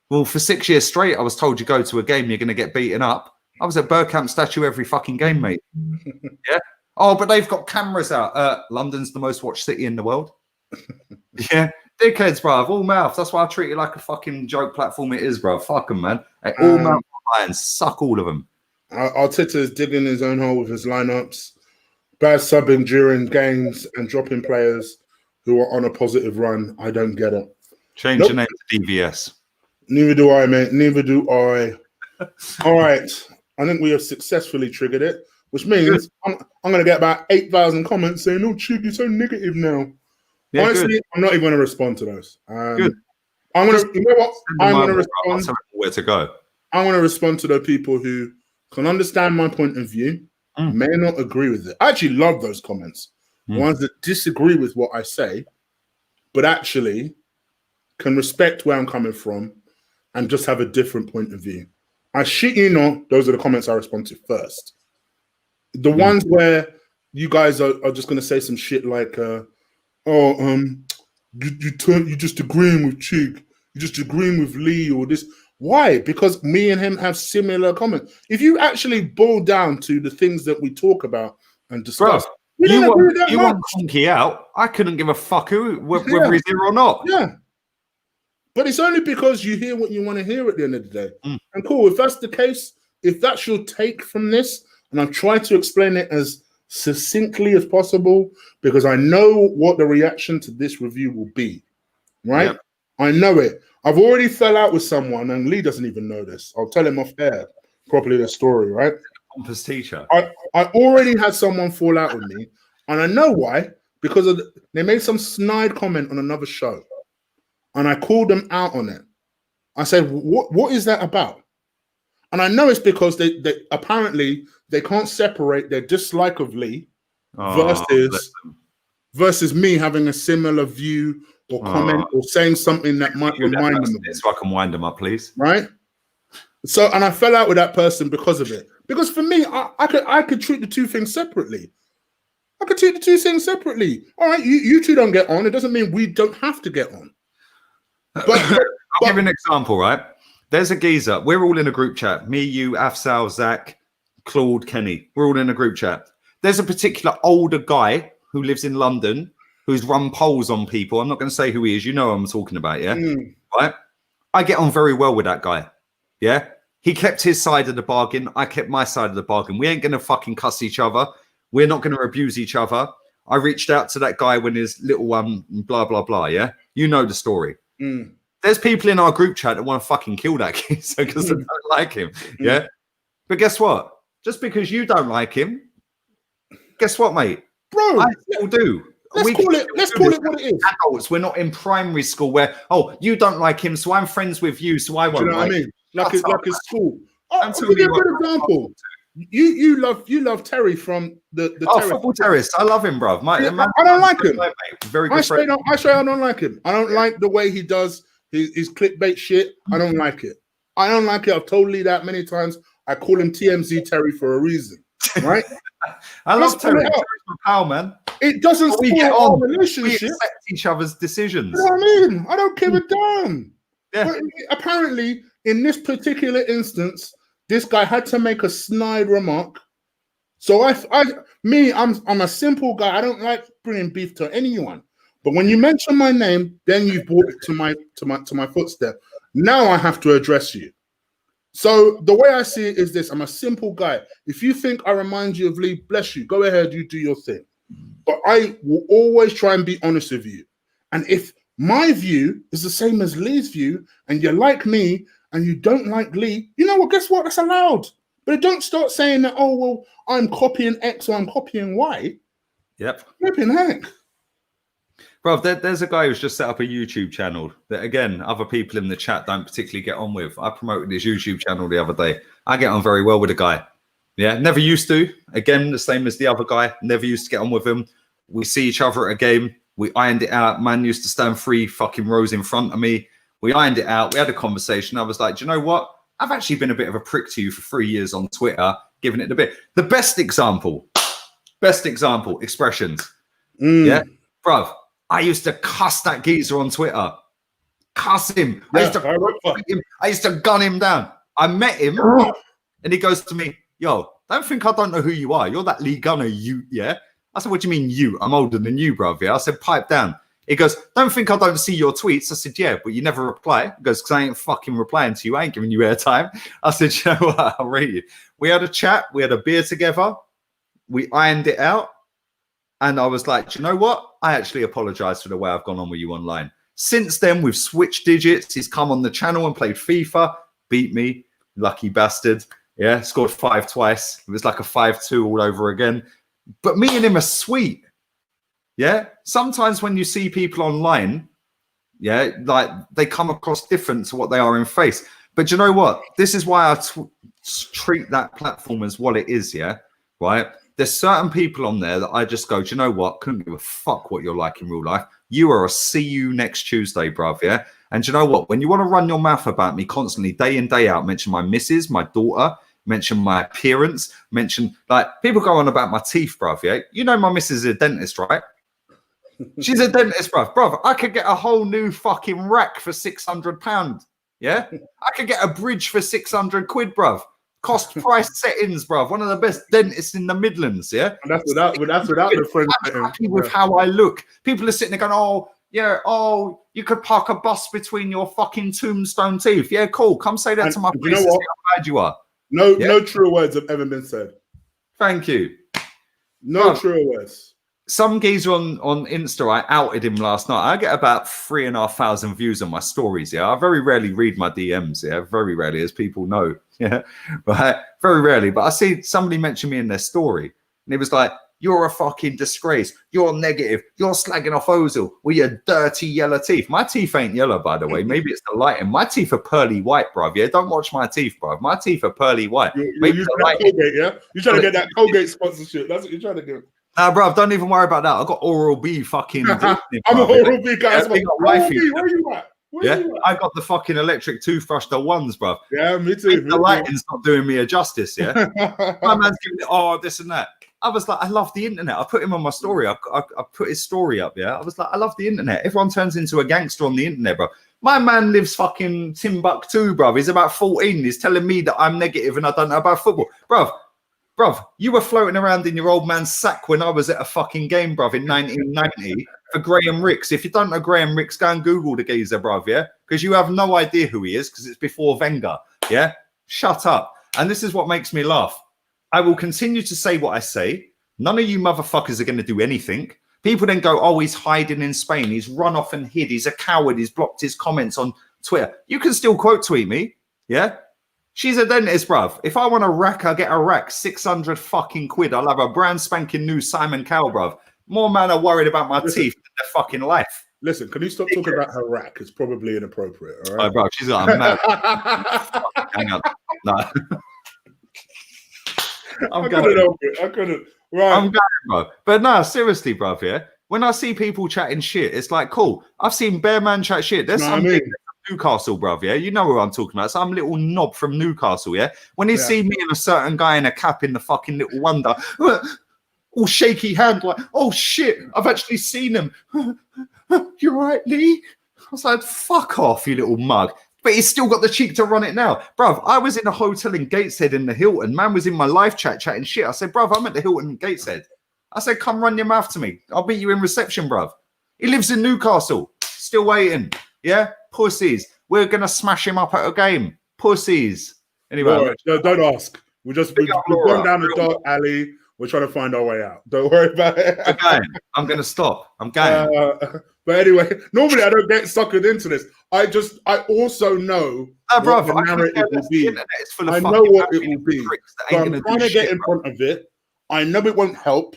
Well, for 6 years straight, I was told you go to a game, you're going to get beaten up. I was at Bergkamp statue every fucking game, mate. Yeah. Oh, but they've got cameras out. London's the most watched city in the world. Yeah. Dickheads, bruv. All mouth. That's why I treat it like a fucking joke platform it is, bruv. Fuck them, man. All mouth lions. Suck all of them. Arteta is digging his own hole with his lineups. Bad subbing during games and dropping players. who are on a positive run. I don't get it. Change your name to DVS. Neither do I, mate. Neither do I. All right. I think we have successfully triggered it, which means I'm going to get about 8,000 comments saying, "Oh, Chig, you're so negative now." Yeah, honestly, good. I'm not even going to respond to those. Good. I'm going to, you know what? I'm going to respond. Where to go? I want to respond to the people who can understand my point of view, may not agree with it. I actually love those comments. Ones that disagree with what I say, but actually can respect where I'm coming from and just have a different point of view. I shit you not, those are the comments I respond to first. The ones where you guys are just going to say some shit like, you just agreeing with Chig, you just agreeing with Lee or this. Why? Because me and him have similar comments. If you actually boil down to the things that we talk about and discuss, you want Conky out. I couldn't give a fuck whether he's here or not. Yeah. But it's only because you hear what you want to hear at the end of the day. And cool, if that's the case, if that's your take from this, and I've tried to explain it as succinctly as possible, because I know what the reaction to this review will be, right? Yep. I know it. I've already fell out with someone, and Lee doesn't even know this. I'll tell him off air properly the story, right? Pompous teacher. I already had someone fall out with me, and I know why, because they made some snide comment on another show. And I called them out on it. I said, what is that about? And I know it's because they apparently they can't separate their dislike of Lee versus me having a similar view or comment or saying something that might remind them of it. So I can wind them up, please. Right? So, and I fell out with that person because of it. Because for me, I could treat the two things separately. I could treat the two things separately. All right, you two don't get on. It doesn't mean we don't have to get on. But I'll give you an example, right? There's a geezer. We're all in a group chat. Me, you, Afsal, Zach, Claude, Kenny. We're all in a group chat. There's a particular older guy who lives in London who's run polls on people. I'm not going to say who he is. You know who I'm talking about, yeah? Right? I get on very well with that guy, yeah? He kept his side of the bargain. I kept my side of the bargain. We ain't going to fucking cuss each other. We're not going to abuse each other. I reached out to that guy when his little blah, blah, blah, yeah? You know the story. There's people in our group chat that want to fucking kill that geezer because they don't like him. Yeah. But guess what? Just because you don't like him, guess what, mate? Bro, I still do. Let's call it what it is. Adults, we're not in primary school where, you don't like him, so I'm friends with you, so I won't. Do you know what I mean? Like it's school. I'll give you a good example. You love Terry from the Football Terrace. I love him, bro. I don't like him. Very good friend. I don't like him. I don't like the way he does his clickbait shit. I don't like it. I've told Lee that many times. I call him TMZ Terry for a reason, right? I love Terry. Terry's my pal, man. It doesn't spoil our relationship. We accept each other's decisions. You know what I mean? I don't give a damn. Yeah. But apparently, in this particular instance, this guy had to make a snide remark. So I'm a simple guy. I don't like bringing beef to anyone. But when you mention my name, then you brought it to my footstep. Now I have to address you. So the way I see it is this: I'm a simple guy. If you think I remind you of Lee, bless you. Go ahead, you do your thing. But I will always try and be honest with you. And if my view is the same as Lee's view, and you're like me, and you don't like Lee, you know what? Guess what? That's allowed. But don't start saying that, I'm copying X or I'm copying Y. Yep. Flipping heck. Bro, there's a guy who's just set up a YouTube channel that, again, other people in the chat don't particularly get on with. I promoted his YouTube channel the other day. I get on very well with the guy. Yeah, never used to. Again, the same as the other guy. Never used to get on with him. We see each other at a game. We ironed it out. Man used to stand 3 fucking rows in front of me. We ironed it out. We had a conversation. I was like, do you know what? I've actually been a bit of a prick to you for 3 years on Twitter, giving it a bit. The best example, expressions. Yeah, bruv, I used to cuss that geezer on Twitter. Cuss him. Yeah, I used to gun him down. I met him and he goes to me, yo, don't think I don't know who you are. You're that Lee Gunner, yeah? I said, what do you mean you? I'm older than you, bruv. Yeah. I said, pipe down. He goes, don't think I don't see your tweets. I said, yeah, but you never reply. He goes, because I ain't fucking replying to you. I ain't giving you airtime. I said, you know what? I'll read you. We had a chat. We had a beer together. We ironed it out. And I was like, do you know what? I actually apologize for the way I've gone on with you online. Since then, we've switched digits. He's come on the channel and played FIFA, beat me, lucky bastard. Yeah, scored 5 twice. It was like a 5-2 all over again. But me and him are sweet. Yeah. Sometimes when you see people online, yeah, like they come across different to what they are in face. But you know what? This is why I treat that platform as what it is. Yeah. Right. There's certain people on there that I just go, do you know what? Couldn't give a fuck what you're like in real life. You are a see you next Tuesday, bruv. Yeah. And do you know what? When you want to run your mouth about me constantly, day in, day out, mention my missus, my daughter, mention my appearance, mention like people go on about my teeth, bruv. Yeah. You know, my missus is a dentist, right? She's a dentist, bruv. Bruv, I could get a whole new fucking rack for £600. Yeah. I could get a bridge for 600 quid, bruv. Cost price settings, bruv. One of the best dentists in the Midlands, yeah. And that's without the friends. I'm happy with how I look. People are sitting there going, "Oh, yeah, oh, you could park a bus between your fucking tombstone teeth." Yeah, cool. Come say that to my face. You know what? How bad you are. No true words have ever been said. Thank you. No true words. Some geezer on Insta, I outed him last night. I get about 3,500 views on my stories. Yeah, I very rarely read my DMs. Yeah, very rarely, as people know. Yeah, right, very rarely. But I see somebody mention me in their story, and it was like, "You're a fucking disgrace. You're negative. You're slagging off Ozil with your dirty yellow teeth." My teeth ain't yellow, by the way. Maybe it's the lighting. My teeth are pearly white, bruv. Yeah, don't watch my teeth, bruv. My teeth are pearly white. You're using that Colgate, yeah? You're trying to get that Colgate sponsorship. That's what you're trying to do. Nah, bruv, don't even worry about that. I got Oral-B fucking. I'm a Oral-B guy. Yeah, where are you at? I got the fucking electric toothbrush, the ones, bruv. Yeah, me too. The lighting's not doing me a justice, yeah? My man's giving it, this and that. I was like, I love the internet. I put him on my story. I put his story up, yeah? I was like, I love the internet. Everyone turns into a gangster on the internet, bro. My man lives fucking Timbuktu, bruv. He's about 14. He's telling me that I'm negative and I don't know about football. Bruv, you were floating around in your old man's sack when I was at a fucking game, bruv, in 1990 for Graham Ricks. If you don't know Graham Ricks, go and Google the geezer, bruv, yeah? Because you have no idea who he is because it's before Wenger, yeah? Shut up. And this is what makes me laugh. I will continue to say what I say. None of you motherfuckers are going to do anything. People then go, "Oh, he's hiding in Spain. He's run off and hid. He's a coward. He's blocked his comments on Twitter." You can still quote tweet me, yeah? She's a dentist, bruv. If I want a rack, I get a rack. 600 fucking quid. I'll have a brand spanking new Simon Cowell, bruv. More man are worried about my teeth than their fucking life. Listen, can you stop talking about her rack? It's probably inappropriate, all right? Oh, bro, she's got a mad. Hang on. No. I couldn't help it. I couldn't. Right. I'm going, bro. But no, seriously, bruv, yeah? When I see people chatting shit, it's like, cool. I've seen Bear Man chat shit. There's some Newcastle, bruv, yeah? You know who I'm talking about. Some little knob from Newcastle, yeah? When he see me and a certain guy in a cap in the fucking Little Wonder, all shaky hand, like, "Oh, shit, I've actually seen him." "You're right, Lee?" I was like, fuck off, you little mug. But he's still got the cheek to run it now. Bruv, I was in a hotel in Gateshead in the Hilton. Man was in my live chat chatting shit. I said, "Bruv, I'm at the Hilton in Gateshead." I said, "Come run your mouth to me. I'll meet you in reception, bruv." He lives in Newcastle. Still waiting. Yeah? Pussies. We're going to smash him up at a game. Pussies. Anyway. Right, no, don't ask. We've gone down the dark alley. We're trying to find our way out. Don't worry about it. I'm going to stop. I'm going. But anyway, normally I don't get suckered into this. I also know what the narrative will be. I know what it will be. So I'm trying to get in front of it. I know it won't help,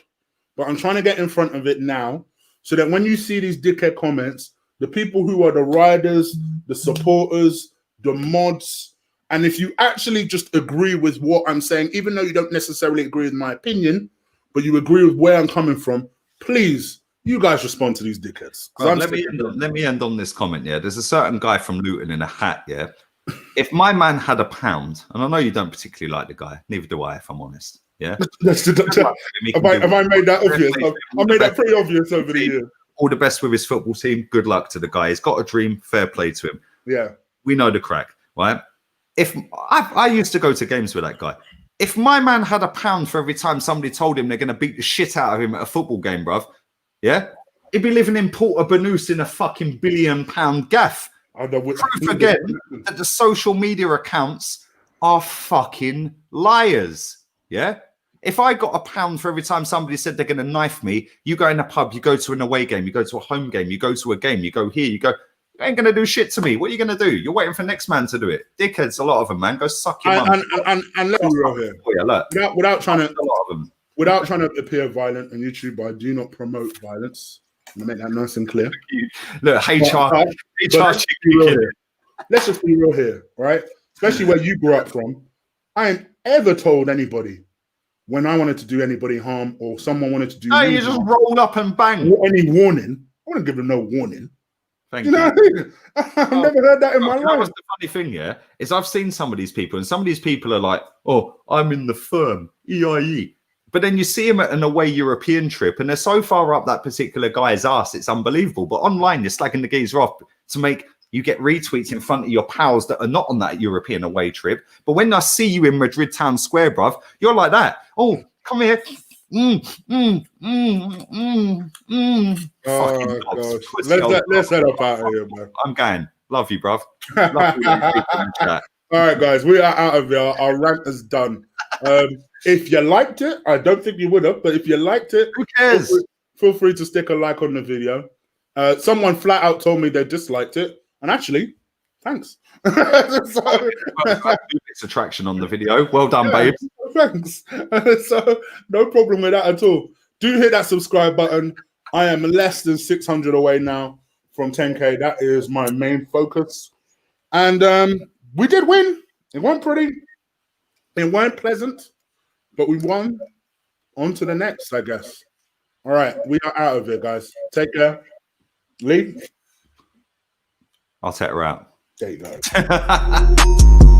but I'm trying to get in front of it now so that when you see these dickhead comments, the people who are the riders, the supporters, the mods, and if you actually just agree with what I'm saying, even though you don't necessarily agree with my opinion, but you agree with where I'm coming from, please, you guys respond to these dickheads. Let me end on this comment, yeah? There's a certain guy from Luton in a hat, yeah? If my man had £1, and I know you don't particularly like the guy, neither do I, if I'm honest, yeah? Have I made that obvious? I made that pretty obvious over the years. All the best with his football team. Good luck to the guy. He's got a dream. Fair play to him. Yeah. We know the crack, right? If I used to go to games with that guy. If my man had £1 for every time somebody told him they're going to beat the shit out of him at a football game, bruv, yeah, he'd be living in Porto-Banús in a fucking £1 billion gaff. Proof again that the social media accounts are fucking liars. Yeah. If I got £1 for every time somebody said they're going to knife me, you go in a pub, you go to an away game, you go to a home game, you go to a game, you go here, you go. You ain't going to do shit to me. What are you going to do? You're waiting for the next man to do it. Dickheads, a lot of them, man. Go suck your mum. And let's be real here. Without trying to appear violent on YouTube, I do not promote violence. I'm going to make that nice and clear. Look, HR. Let's just be real here, right? Especially where you grew up from. I ain't ever told anybody when I wanted to do anybody harm or someone wanted to do. No, you just roll up and bang. Any warning? I wouldn't give them no warning. Thank you. Know what I mean? I've never heard that in my life. That was the funny thing, yeah, is I've seen some of these people, and some of these people are like, "Oh, I'm in the firm, EIE." But then you see them at an away European trip, and they're so far up that particular guy's ass, it's unbelievable. But online, you're slagging the geezer off to make you get retweets in front of your pals that are not on that European away trip. But when I see you in Madrid Town Square, bruv, you're like that. Oh, come here. Let's head up out of here, man. I'm going. Love you, bruv. Love you. All right, guys, we are out of here. Our rant is done. If you liked it, I don't think you would have, but if you liked it, who cares? Feel free to stick a like on the video. Someone flat out told me they disliked it, and actually, thanks. It's attraction on the video. Well done, babe. Thanks. So no problem with that at all. Do hit that subscribe button. I am less than 600 away now from 10K. That is my main focus. And we did win. It weren't pretty. It weren't pleasant, but we won. On to the next, I guess. All right, we are out of here, guys. Take care. Lee? I'll take her out. There you go.